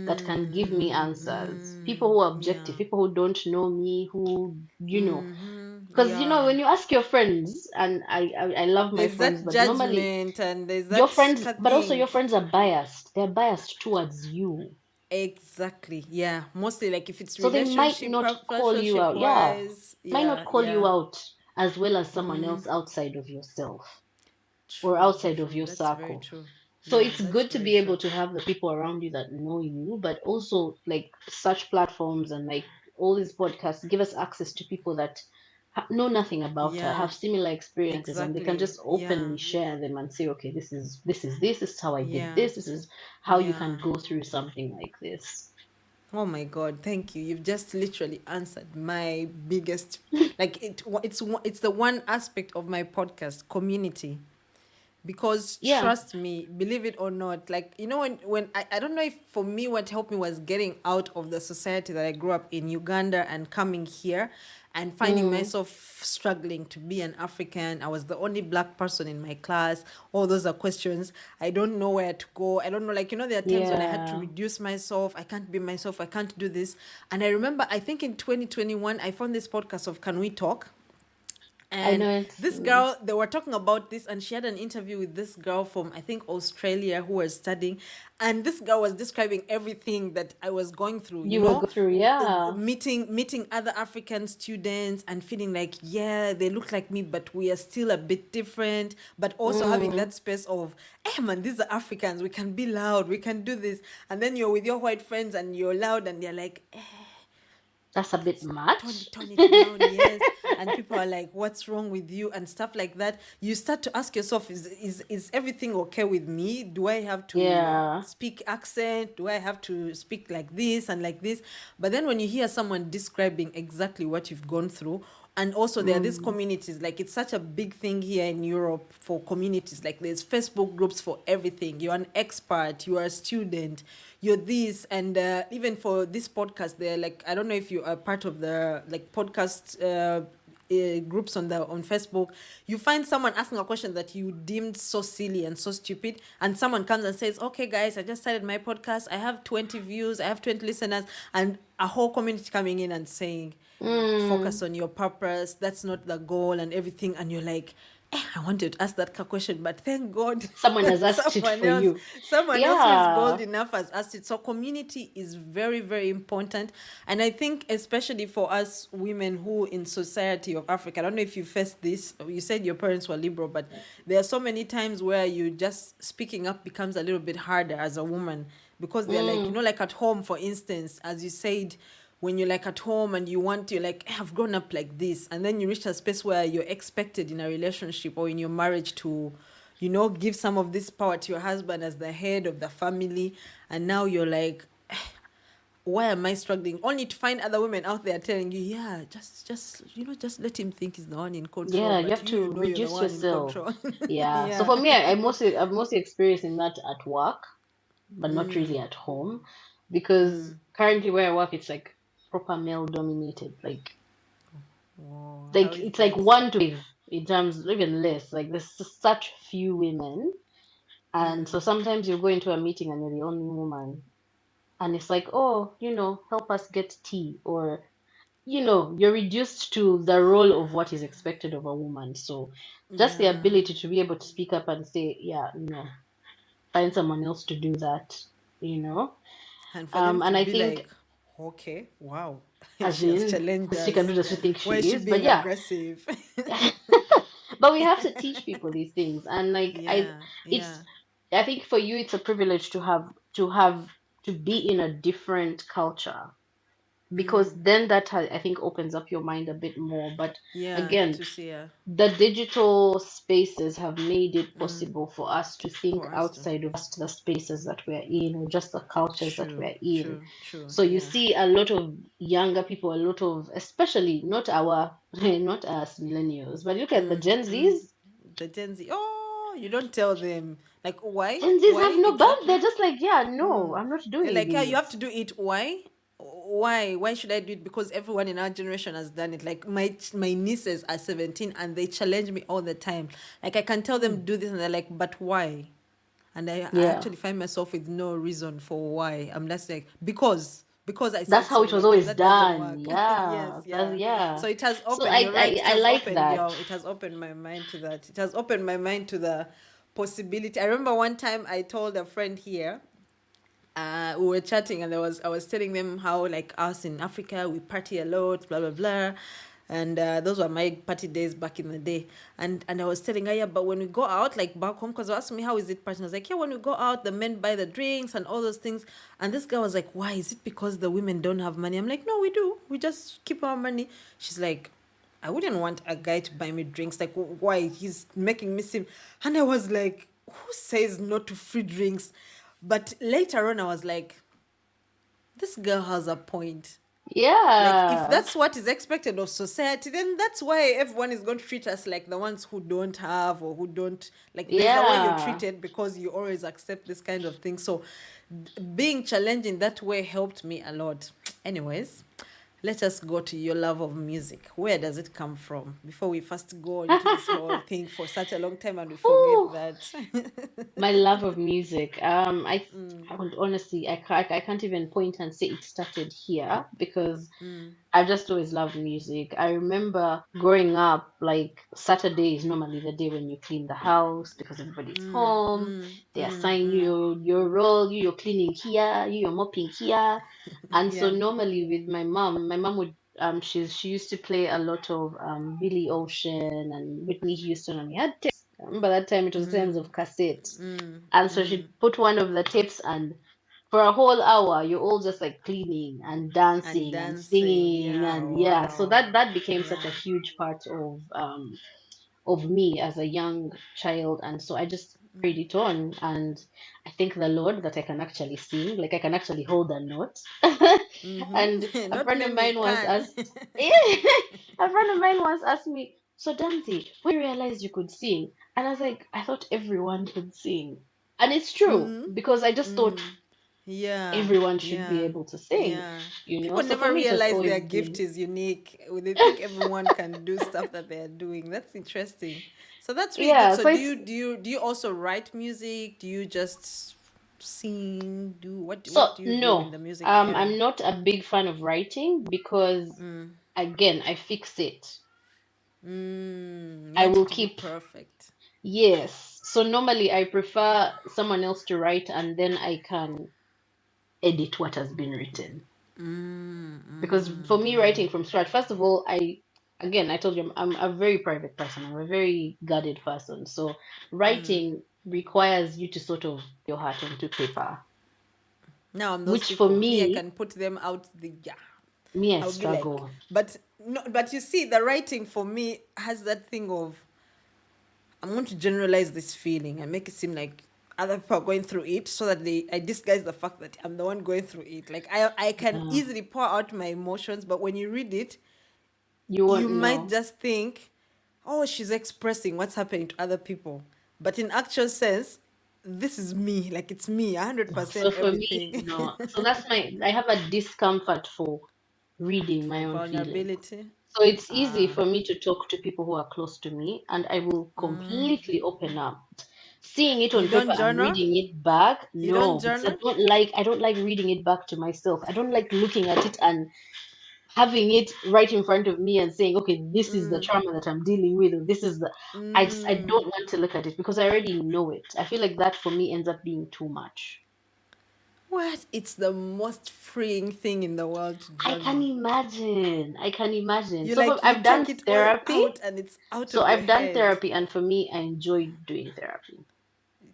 that can give me answers. People who are objective, Yeah. people who don't know me, because Yeah. when you ask your friends, and I love my There's friends, that but normally judgment and there's your that friends, but also thing. your friends are biased. They're biased towards you. Exactly. Yeah. Mostly like if it's So they might relationship, not call you relationship out. Yeah. wise. Might not Yeah. call you Yeah. out as well as someone else outside of yourself or True. outside of True. your That's very circle. true. So Yeah. it's That's good to very be able true. to have the people around you that know you, but also like such platforms and like all these podcasts give us access to people that know nothing about her, Yeah. have similar experiences, and they can Exactly. just Yeah. openly share them and say, okay, this is how I did Yeah. this is how you can Yeah. go through something like this. Oh my God, thank you. You've just literally answered my biggest, like it's the one aspect of my podcast, community. Because Yeah. trust me, believe it or not, like when I don't know if for me what helped me was getting out of the society that I grew up in, Uganda, and coming here and finding Mm, myself struggling to be an African. I was the only black person in my class. All those are questions. I don't know where to go. I don't know, like, there are times when I had to yeah. reduce myself. I can't be myself. I can't do this. And I remember, I think in 2021, I found this podcast of Can We Talk? I And know it's this girl, they were talking about this, and she had an interview with this girl from, I think, Australia, who was studying. And this girl was describing everything that I was going through, you will go through, yeah. meeting other African students and feeling like, yeah, they look like me, but we are still a bit different. But also having Mm, that space of, hey man, these are Africans, we can be loud, we can do this. And then you're with your white friends and you're loud and they're like, that's a bit much. tone it down, yes. And people are like, what's wrong with you, and stuff like that. You start to ask yourself, is everything okay with me? Do I have to Yeah. speak accent? Do I have to speak like this and like this? But then when you hear someone describing exactly what you've gone through, and also there are these Mm, communities, like it's such a big thing here in Europe for communities, like there's Facebook groups for everything. You're an expert, you are a student, you're this. And even for this podcast, they're like, I don't know if you are part of the like podcast groups on Facebook. You find someone asking a question that you deemed so silly and so stupid, and someone comes and says, okay guys, I just started my podcast, I have 20 views, I have 20 listeners, and a whole community coming in and saying, mm. focus on your purpose, that's not the goal and everything. And you're like, I wanted to ask that question, but thank God Someone has asked it someone for else you. someone else who is bold Yeah. enough has asked it. So community is very, very important. And I think especially for us women who in society of Africa, I don't know if you faced this. You said your parents were liberal, but there are so many times where you just speaking up becomes a little bit harder as a woman, because they're like, Mm, like at home, for instance, as you said, when you're like at home and you're like, I've grown up like this, and then you reach a space where you're expected in a relationship or in your marriage to, give some of this power to your husband as the head of the family. And now you're like, why am I struggling? Only to find other women out there telling you, yeah, just let him think he's the one in control, yeah, you but have to you're the reduce one in yourself. control. Yeah. So Yeah. for me, I'm mostly experiencing that at work. but not really at home. Because currently where I work, it's like proper male dominated. Whoa, how Like is it's like that? 1 to 5 in terms, even less. Like there's such few women, and so sometimes you go into a meeting and you're the only woman, and it's like, oh, help us get tea, or you're reduced to the role of what is expected of a woman. So just the Yeah. ability to be able to speak up and say, yeah, find someone else to do that, you know. And for them to And I be think, like, okay, wow, as she has in, challenged she can do us. the she thinks Why is she she is, but being yeah. aggressive? But we have to teach people these things, and like Yeah, it's yeah. I think for you it's a privilege to be in a different culture, because then that I think opens up your mind a bit more. But Yeah, again, to see her. the digital spaces have made it possible for us to think For us to. outside of just the spaces that we're in, or just the cultures that True, we're in. true, true. So you Yeah. see a lot of younger people, a lot of, especially not not us millennials, but look at the Gen Zs. The Gen Z. Oh, you don't tell them. Like, why? Gen Zs have Why no bump. They're exactly? just like, yeah, no, I'm not They're doing like, yeah, you have this. to do it. Why? Why? Why should I do it? Because everyone in our generation has done it. Like my nieces are 17 and they challenge me all the time. Like I can tell them do this and they're like, but why? And I Yeah, actually find myself with no reason for why. I'm just like, because I that's said how so. it was Like, no, always that doesn't done. work. Yes, Yeah, yeah. yeah. So it has So opened, you're right, it I has like opened, that. yeah, it has opened my mind to that. It has opened my mind to the possibility. I remember one time I told a friend here, we were chatting and I was telling them how like us in Africa we party a lot, blah blah blah, and those were my party days back in the day. And I was telling her, yeah, but when we go out like back home, because they asked me how is it partying, I was like, yeah, when we go out the men buy the drinks and all those things. And this guy was like, why is it because the women don't have money? I'm like, no, we do, we just keep our money. She's like, I wouldn't want a guy to buy me drinks. Like, why? He's making me seem. And I was like, who says no to free drinks? But later on, I was like, this girl has a point. Like, if Yeah, that's what is expected of society, then that's why everyone is going to treat us like the ones who don't have or who don't. Like, there's a way you're yeah. treated because you always accept this kind of thing. So, being challenged in that way helped me a lot. Anyways, let us go to your love of music. Where does it come from? Before we first go into this whole thing for such a long time and we forget Ooh, that. my love of music. I would honestly, I can't even point and say it started here, because I've just always loved music. I remember growing up, like Saturday is normally the day when you clean the house because everybody's home. They assign you your role, you're cleaning here, you're mopping here. And so Yeah. normally with my mom would she used to play a lot of Billy Ocean and Whitney Houston, and we had tapes. I remember that time it was times of cassette. And so she'd put one of the tapes, and for a whole hour you're all just like cleaning and And dancing and dancing. singing, Yeah. and yeah, so Wow. that became such a Yeah. huge part of me as a young child. And so I just carried it on, and I thank the Lord that I can actually sing, like I can actually hold a note. And a Not friend of many mine once can. asked a friend of mine once asked me, so Danzi, when you realized you could sing? And I was like, I thought everyone could sing. And it's true, because I just thought Yeah. everyone should be Yeah. able to sing, Yeah. you know. People So for never me it has realize always their gift been is unique. They think everyone can do stuff that they're doing. That's interesting. So that's really good. yeah, So so it's do you also write music? Do you just sing? Do so what do you do in no, the music area? I'm not a big fan of writing, because again I fix it. You I want will it to be keep, perfect. yes. So normally I prefer someone else to write, and then I can edit what has been written. Because for me, writing from scratch, first of all, again, I told you, I'm a very private person. I'm a very guarded person. So writing requires you to sort of your heart onto paper, Now I'm those which for people. Me, I me, can put them out the yeah. I I'll be like, struggle. but no, but you see, the writing for me has that thing of I'm going to generalize this feeling and make it seem like other people are going through it, so that I disguise the fact that I'm the one going through it. Like I can Uh, easily pour out my emotions, but when you read it, you you won't might know. just think, oh, she's expressing what's happening to other people, but in actual sense, this is me, like it's me, So 100% for me, everything. no. So that's I have a discomfort for reading For my own feelings. vulnerability. So it's easy Ah. for me to talk to people who are close to me, and I will Mm. completely open up. Seeing it You on paper don't and journal? reading it back, You don't no, because journal? I don't like reading it back to myself. I don't like looking at it and having it right in front of me and saying, okay, this is the Mm. trauma that I'm dealing with, or this is the I Mm. don't want to look at it because I already know it. I feel like that for me ends up being too much. What? It's the most freeing thing in the world to I can journal. imagine. I can imagine. You So like you I've done take it all therapy. out and it's out So of your I've done head. therapy, and for me, I enjoy doing therapy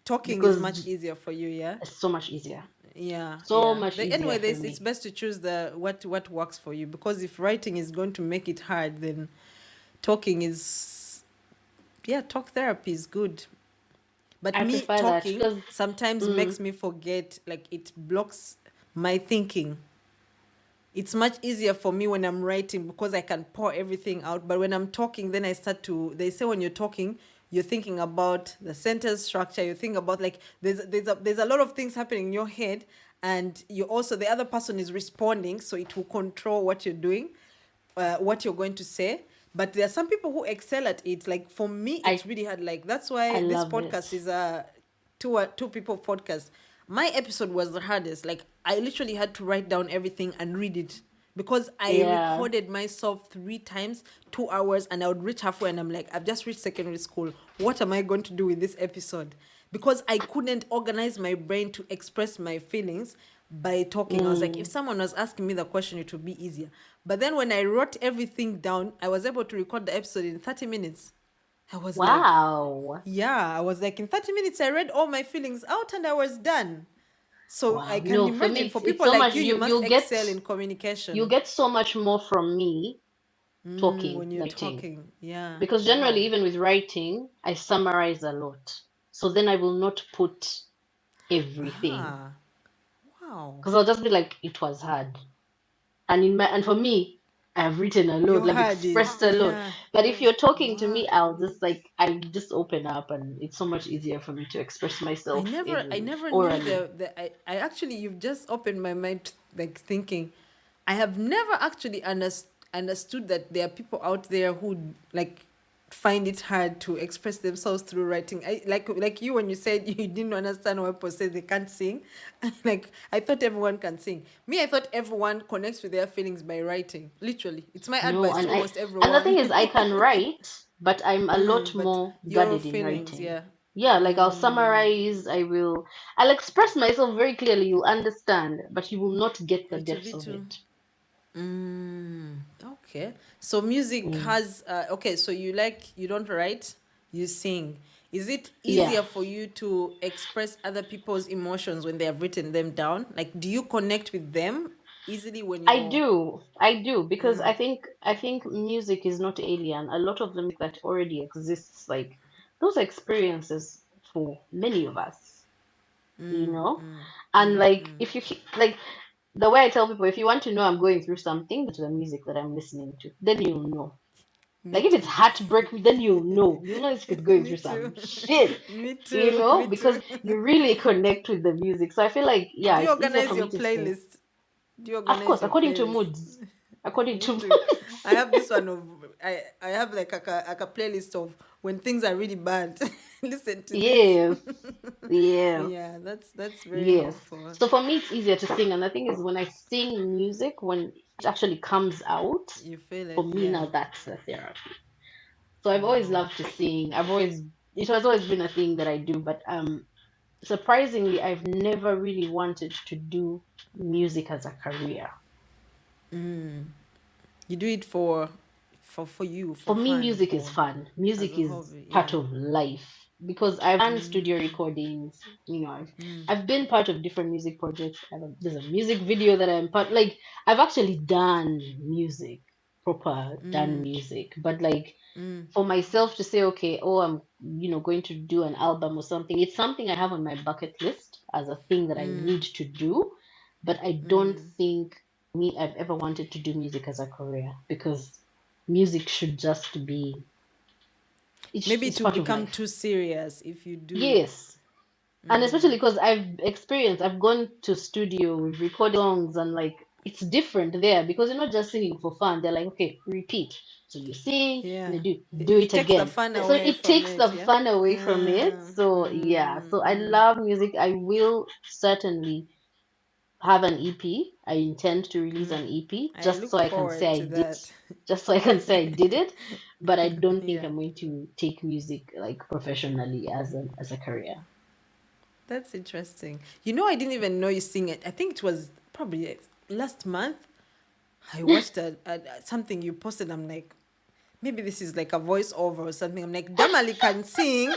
Talking is much because easier for you, yeah? it's so much easier. Yeah, So yeah. much easier Anyway, for this it's me. best to choose the what works for you, because if writing is going to make it hard, then talking is, yeah, talk therapy is good. But I me prefer that talking because sometimes mm, makes me forget, like it blocks my thinking. It's much easier for me when I'm writing because I can pour everything out. But when I'm talking, then I start to. They say when you're talking, you're thinking about the sentence structure. You think about, like, there's a lot of things happening in your head, and you also, the other person is responding, so it will control what you're doing, what you're going to say. But there are some people who excel at it. Like for me, I it's really hard. Like that's I why this love it. podcast is a two people podcast. My episode was the hardest. Like I literally had to write down everything and read it because I Yeah. recorded myself 3 times, 2 hours, and I would reach halfway and I'm like, I've just reached secondary school. What am I going to do with this episode? Because I couldn't organize my brain to express my feelings by talking. I was like, if Mm. someone was asking me the question, it would be easier. But then when I wrote everything down, I was able to record the episode in 30 minutes. I was like, Wow. yeah, I was like, in 30 minutes, I read all my feelings out and I was done. So I Wow. can No, for me imagine for it's people so like much you, you must excel in you communication. get so much more from me talking, When you're writing. talking. Yeah. Because Wow. generally even with writing, I summarize a lot. So then I will not put everything. Ah, wow. Because I'll just be like, it was hard. And for me, I've written a lot, Your like heart is, expressed a lot. yeah. But if you're talking to Wow. me, I just open up, and it's so much easier for me to express myself I in never knew orally. I actually, you've just opened my mind, like thinking, I have never actually understood that there are people out there who like find it hard to express themselves through writing. I like you when you said you didn't understand why people say they can't sing. Like I thought everyone can sing. Me, I thought everyone connects with their feelings by writing. Literally, it's my No, advice to almost and the thing everyone. is, I can write, but I'm a lot But more your guarded in feelings, writing. yeah. Yeah, like I'll Mm. summarize, I'll express myself very clearly. You'll understand, but you will not get the It will depths be of too. it. Okay. So music Mm. has okay, so you don't write, you sing. Is it Yeah. easier for you to express other people's emotions when they have written them down? Like do you connect with them easily when you're I do, because I think music is not alien. A lot of the music that already exists, like those experiences for many of us, you know? And like if like the way I tell people, if you want to know I'm going through something, to the music that I'm listening to, then you'll know. Me Like if it's too. heartbreak, then you'll know. You'll know if it's going Me through too. some shit, Me you too. know, Me because too. you really connect with the music. So I feel like, yeah, Do you it's easier organize for your me to sing. playlist? Do you Of organize course, your according to playlist? moods. According Me to too. I moods. have this one of I have like a playlist of when things are really bad. Listen to this. Yes. Yeah. Yeah, that's very Yes. helpful. So for me, it's easier to sing. And the thing is, when I sing music, when it actually comes out, You feel for it, me yeah. now, that's the therapy. So I've always Wow. loved to sing. It has always been a thing that I do. But surprisingly, I've never really wanted to do music as a career. You do it for you, for For me, fun, music is for fun. as Music a is hobby, part yeah. of life because I've done studio recordings. You know, I've been part of different music projects. There's a music video that I'm part. Like I've actually done music, proper done music. But like for myself to say, okay, oh, I'm going to do an album or something. It's something I have on my bucket list as a thing that I need to do. But I don't think I've ever wanted to do music as a career because music should just be Maybe it's it will part of become life. too serious if you do. Yes, And especially because I've gone to studio, we've recorded songs, and like it's different there because you're not just singing for fun. They're like, okay, repeat. So you sing and Yeah. then do It it takes the again. fun So away it from takes it, the yeah? fun away from it. So yeah, so I love music. I will certainly have an EP. I intend to release an EP I just so look I can say forward I to did, that. just so I can say I did it. But I don't think Yeah. I'm going to take music like professionally as a career. That's interesting. You know, I didn't even know you sing it. I think it was probably last month. I watched something you posted. I'm like, maybe this is like a voiceover or something. I'm like, Damalie can sing.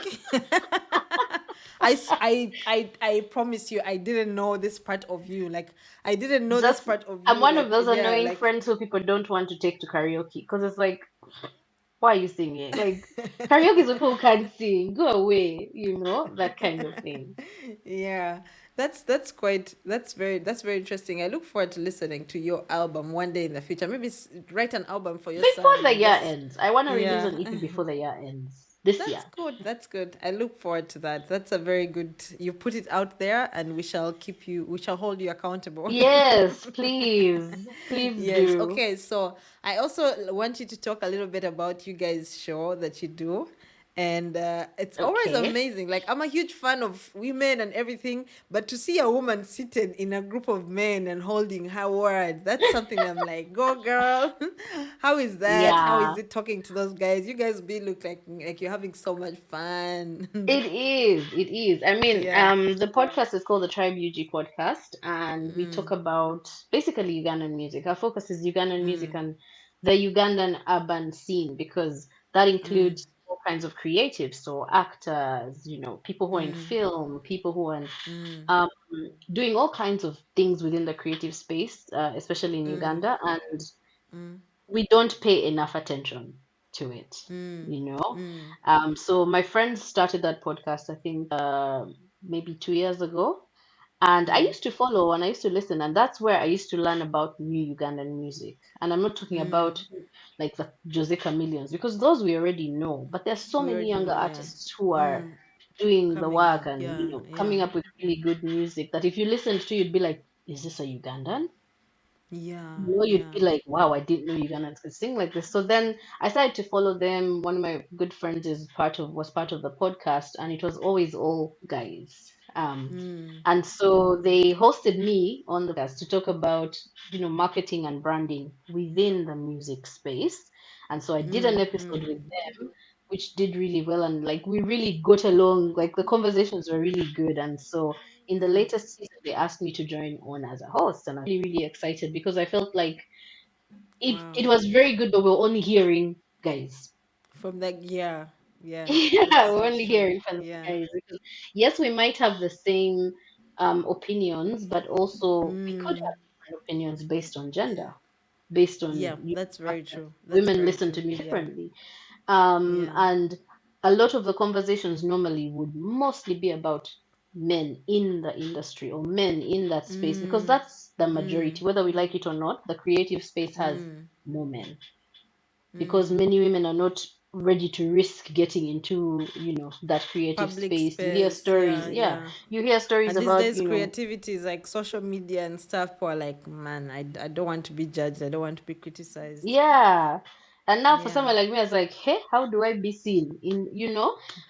I promise you, I didn't know this part of you. Like, I didn't know this Just part of I'm you. one of Like, those yeah, annoying like, friends who people don't want to take to karaoke because it's like, why are you singing? Like karaoke is for people who can't sing. Go away, that kind of thing. yeah. That's very interesting. I look forward to listening to your album one day in the future. Maybe write an album for your Before son the and year just ends, I want to release yeah. an EP before the year ends this That's year. good. That's good. I look forward to that. That's a very good. You put it out there, and we shall keep you. We shall hold you accountable. Yes, please, please Yes. do. Okay. So I also want you to talk a little bit about you guys' show that you do. And it's always Okay. amazing. Like, I'm a huge fan of women and everything, but to see a woman seated in a group of men and holding her word, that's something I'm like, go girl. How is that? How is Yeah. it talking to those guys? You guys be look like you're having so much fun. It is. It is. I mean, Yeah. the podcast is called the Tribe UG Podcast, and we talk about basically Ugandan music. Our focus is Ugandan music and the Ugandan urban scene because that includes all kinds of creatives, so actors, people who are in film, people who are um, doing all kinds of things within the creative space, especially in Uganda, and we don't pay enough attention to it, you know. So my friends started that podcast, I think, maybe 2 years ago, and I used to follow and I used to listen, and that's where I used to learn about new Ugandan music. And I'm not talking about like the Jose Chameleons because those we already know, but there's so We many already younger know, yeah. artists who are doing the Coming work up, and yeah, yeah. coming up with really good music that if you listen to, you'd be like, is this a Ugandan? Yeah, You'd yeah. be like, wow, I didn't know Ugandans could sing like this. So then I started to follow them. One of my good friends was part of the podcast, and it was always all guys. And so they hosted me on the podcast to talk about, marketing and branding within the music space. And so I did an episode with them, which did really well, and like we really got along. Like the conversations were really good, and so in the latest season, they asked me to join on as a host, and I'm really, really excited because I felt like it Wow. was very good, but we were only hearing guys. From that, yeah, yeah. Yeah, That's we're so only true. hearing from the Yeah. guys because yes, we might have the same opinions, but also we could have different opinions based on gender, based on Yeah, that's the fact very that true. That's women very listen true. to me Yeah. differently. Yeah. And a lot of the conversations normally would mostly be about men in the industry or men in that space because that's the majority. Whether we like it or not, the creative space has more men because many women are not ready to risk getting into, that creative Public space. You hear space. stories, Yeah, yeah, yeah. you hear stories And these about, days, creativity is like social media and stuff. People are like, man, I don't want to be judged. I don't want to be criticized. yeah. And now for Yeah. someone like me, I was like, hey, how do I be seen in?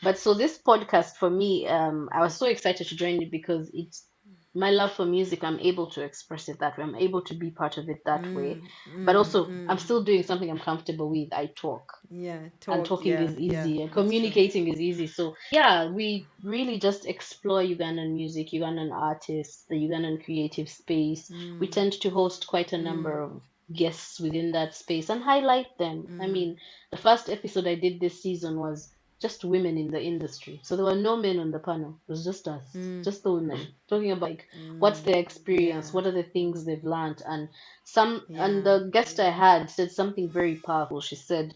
But so this podcast for me, I was so excited to join it because it's my love for music. I'm able to express it that way. I'm able to be part of it that way. But also, I'm still doing something I'm comfortable with. I talk Yeah. and Talk. talking Yeah. is Yeah. easy and That's true. communicating is easy. So yeah, we really just explore Ugandan music, Ugandan artists, the Ugandan creative space. We tend to host quite a number of guests within that space and highlight them. I mean, the first episode I did this season was just women in the industry. So there were no men on the panel. It was just us, just the women talking about like what's their experience, Yeah. what are the things they've learned, and Yeah. the guest I had said something very powerful. She said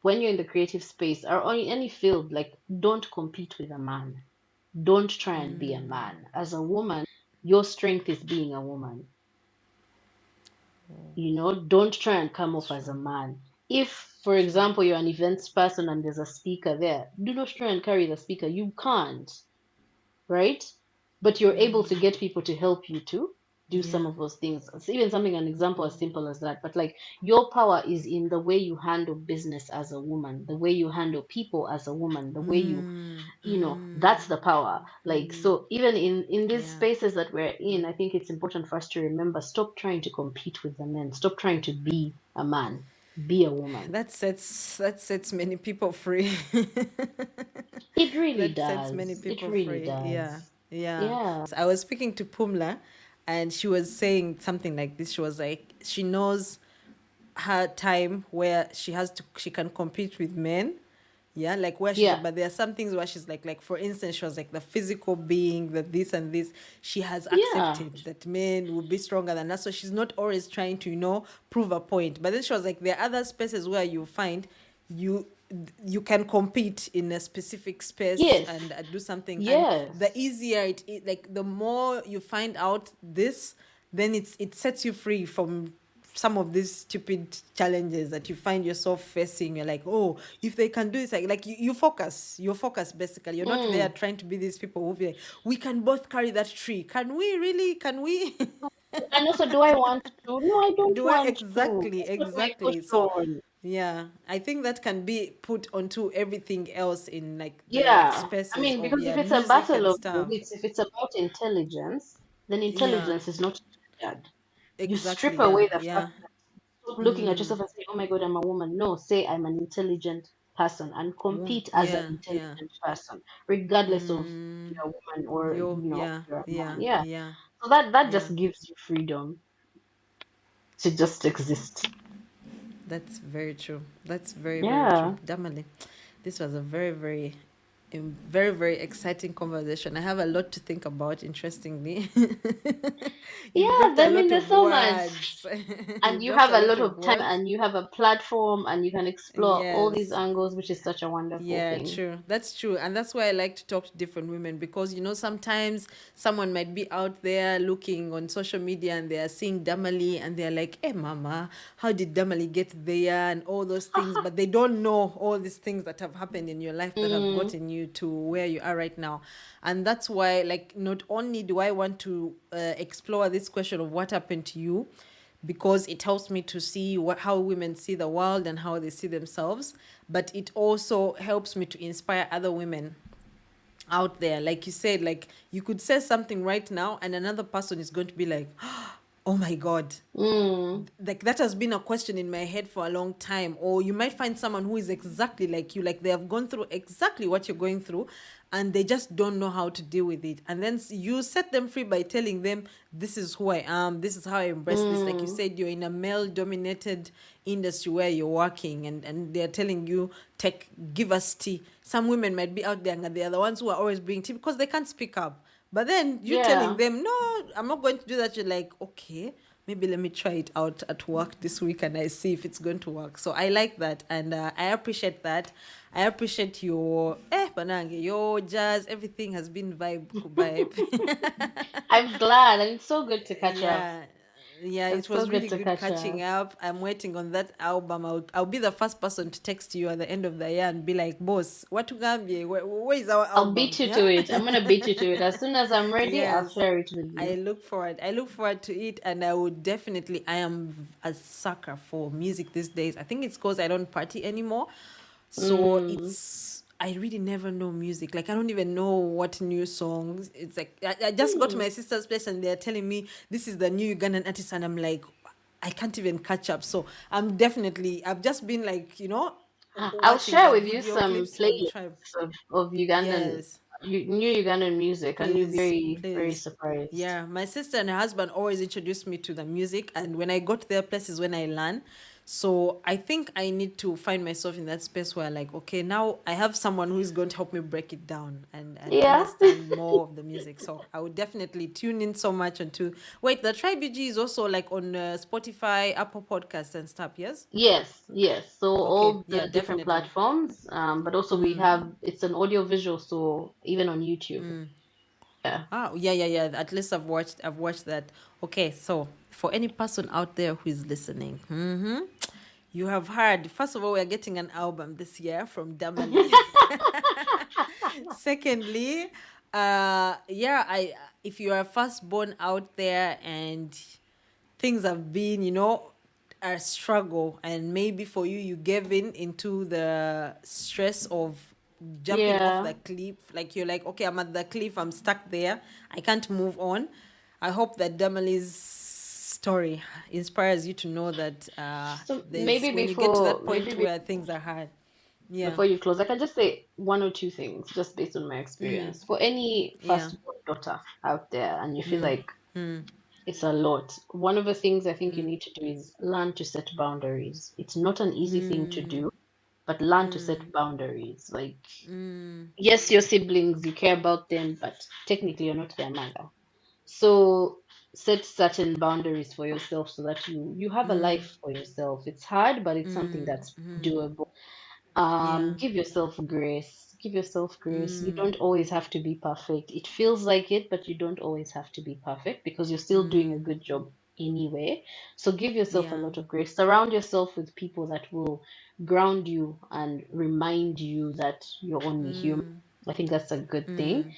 when you're in the creative space or in any field, like don't compete with a man. Don't try and be a man. As a woman, your strength is being a woman. Don't try and come That's off as a true. man. If, for True. example, you're an events person and there's a speaker there, do not try and carry the speaker. You can't. right? But you're able to get people to help you to do some Yeah. of those things. It's even something, an example as simple as that. But like your power is in the way you handle business as a woman, the way you handle people as a woman, the way that's the power. Like, so even in these Yeah. spaces that we're in, I think it's important for us to remember, stop trying to compete with the men, stop trying to be a man, be a woman. That sets many people free. It really That sets many does. It people really free. Yeah. does. Yeah. Yeah. I was speaking to Pumla and she was saying something like this. She was like, she knows her time where she can compete with men, yeah, like where she's, Yeah. but there are some things where she's like for instance, she was like the physical being, that this and this, she has Yeah. accepted that men will be stronger than us, so she's not always trying to prove a point. But then she was like, there are other spaces where you find you you can compete in a specific space Yes. and do something, and the Yes. easier like the more you find out this, then it sets you free from some of these stupid challenges that you find yourself facing. You're like, oh, if they can do this, like you focus basically. You're not there Mm. trying to be these people who be like, we can both carry that tree. Can we really? Can we? And also, do I want to? No, I don't Do I? want to. Exactly, Just put my push exactly. So on. yeah, I think that can be put onto everything else in like the Yeah. I spaces mean, of, because if yeah, it's a music battle and of stuff. wits, if it's about intelligence, then Yeah, intelligence is not standard. You strip exactly. Yeah, away the yeah. fact that, stop looking at yourself and say, oh my God, I'm a woman. No, say I'm an intelligent person and compete as an Yeah, yeah. intelligent person, regardless of you're a woman or, Yeah, you're a man. yeah, Yeah. yeah, So that yeah. just gives you freedom to just exist. That's very true. That's very, very true. Yeah. Damali, this was a very, very, very, very exciting conversation. I have a lot to think about, interestingly. You've Yeah, dropped a I mean, lot there's of so much. words. And You've you dropped have a a lot lot of of time words. and you have a platform and you can explore all these Yes. angles, which is such a wonderful Yeah, thing. true. That's true. And that's why I like to talk to different women, because, sometimes someone might be out there looking on social media and they are seeing Damali and they're like, hey, mama, how did Damali get there? And all those things. But they don't know all these things that have happened in your life that have Mm, gotten you to where you are right now. And that's why, like, not only do I want to explore this question of what happened to you, because it helps me to see how women see the world and how they see themselves, but it also helps me to inspire other women out there. Like you said, like you could say something right now and another person is going to be like, oh my God, mm, like that has been a question in my head for a long time. Or you might find someone who is exactly like you, like they have gone through exactly what you're going through and they just don't know how to deal with it, and then you set them free by telling them, this is who I am, this is how I embrace this. Like you mm. said, you're in a male dominated industry where you're working, and they're telling you, take give us tea. Some women might be out there and they're the ones who are always bringing tea because they can't speak up. But then you telling Yeah. them, no, I'm not going to do that. You're like, okay, maybe let me try it out at work this week and I see if it's going to work. So I like that, and I appreciate that. I appreciate your banange, your jazz. Everything has been vibe. I'm glad. And it's so good to catch up. Yeah, yeah, it It's so was good really to good catch catching up. up. I'm waiting on that album. I'll be the first person to text you at the end of the year and be like, boss, what to Gambia? Where is our I'll beat album? you Yeah. to it. I'm gonna beat you to it. As soon as I'm ready, I'll Yes. share it with I you. look forward. I look forward to it, and I would definitely. I am a sucker for music these days. I think it's because I don't party anymore, so Mm, it's. I really never know music. Like I don't even know what new songs. It's like I just got to mm. my sister's place and they're telling me this is the new Ugandan artist, and I'm like, I can't even catch up. So I'm definitely. I've just been like, I'll watching share the with you video some clips on Tribe. playlists of Ugandan, Yes. new Ugandan music, and you'll be Please, very, very please. surprised. Yeah, my sister and her husband always introduced me to the music, and when I go to their places, when I learn. So I think I need to find myself in that space where, like, okay, now I have someone who is going to help me break it down and Yeah. understand more of the music. So I would definitely tune in so much onto. Wait, the Tribe UG is also like on Spotify, Apple Podcasts, and stuff. Yes. Yes, yes. So Okay. all Yeah, the different definitely. platforms, but also we have, it's an audio visual, so even on YouTube. Yeah. Ah, yeah, yeah, yeah. At least I've watched that. Okay, so for any person out there who is listening, you have heard. First of all, we are getting an album this year from Damalie. Secondly, yeah, I if you are a firstborn out there and things have been, a struggle, and maybe for you, you gave in into the stress of jumping off Yeah. the cliff. Like you're like, okay, I'm at the cliff, I'm stuck there, I can't move on. I hope that Damalie's story inspires you to know that So there's when you get to that point where things are hard. Yeah. before you close, I can just say one or two things just based on my Mm. experience. For any Yeah. firstborn daughter out there, and you feel Mm. like Mm. it's a lot, one of the things I think you Mm. need to do is learn to set boundaries. It's not an easy thing to Mm. do, but learn to set Mm. boundaries. Like, Mm. yes, your siblings, you care about them, but technically you're not their mother. So set certain boundaries for yourself so that you have a Mm. life for yourself. It's hard, but it's something Mm. that's Mm. doable. Yeah. Give yourself grace. Give yourself grace. You Mm. don't always have to be perfect. It feels like it, but you don't always have to be perfect because you're still doing a Mm. good job anyway. So give yourself a Yeah. lot of grace. Surround yourself with people that will ground you and remind you that you're only human. Mm. I think that's a good thing. Mm.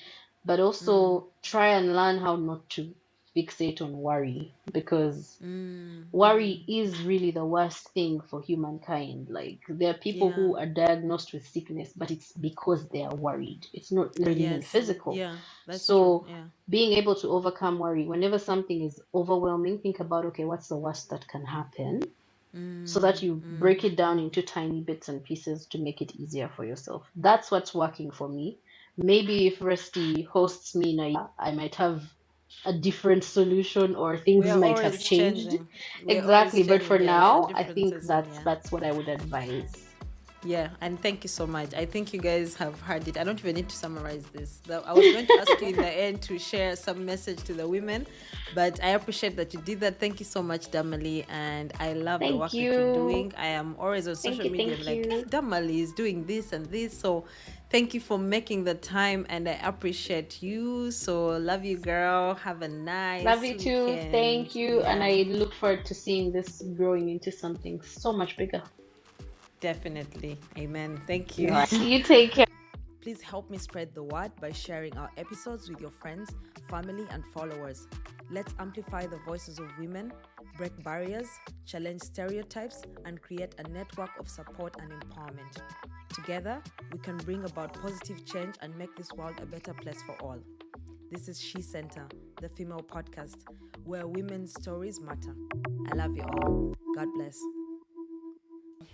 But Mm. also try and learn how not to fixate on worry because Mm. worry Mm. is really the worst thing for humankind. Like, there are people Yeah. who are diagnosed with sickness, but it's because they are worried. It's not necessarily even Yes. physical. Yeah. That's true. So, Yeah. being able to overcome worry, whenever something is overwhelming, think about, okay, what's the worst that can happen? So that Mm. you Mm. break it down into tiny bits and pieces to make it easier for yourself. That's what's working for me. Maybe if Rusty hosts me in a year, I might have a different solution or We things are might have always changed. changing. We are always Exactly, but for changing. Yeah, it's a now, I different think season. that's Yeah. that's what I would advise. Yeah, and thank you so much. I think you guys have heard it. I don't even need to summarize this. I was going to ask you in the end to share some message to the women, but I appreciate that you did that. Thank you so much, Damalie, and I love the Thank work that you're you. doing. I am always on Thank social you. media. I'm Thank like, hey, you. Damalie is doing this and this. So thank you for making the time, and I appreciate you. So love you, girl. Have a Love nice you too. weekend. Thank you. And Yeah, I look forward to seeing this growing into something so much bigger. definitely. Amen. Thank All you. right. You take care. Please help me spread the word by sharing our episodes with your friends, family, and followers. Let's amplify the voices of women, break barriers, challenge stereotypes, and create a network of support and empowerment. Together, we can bring about positive change and make this world a better place for all. This is SheCentre, the female podcast, where women's stories matter. I love you all. God bless.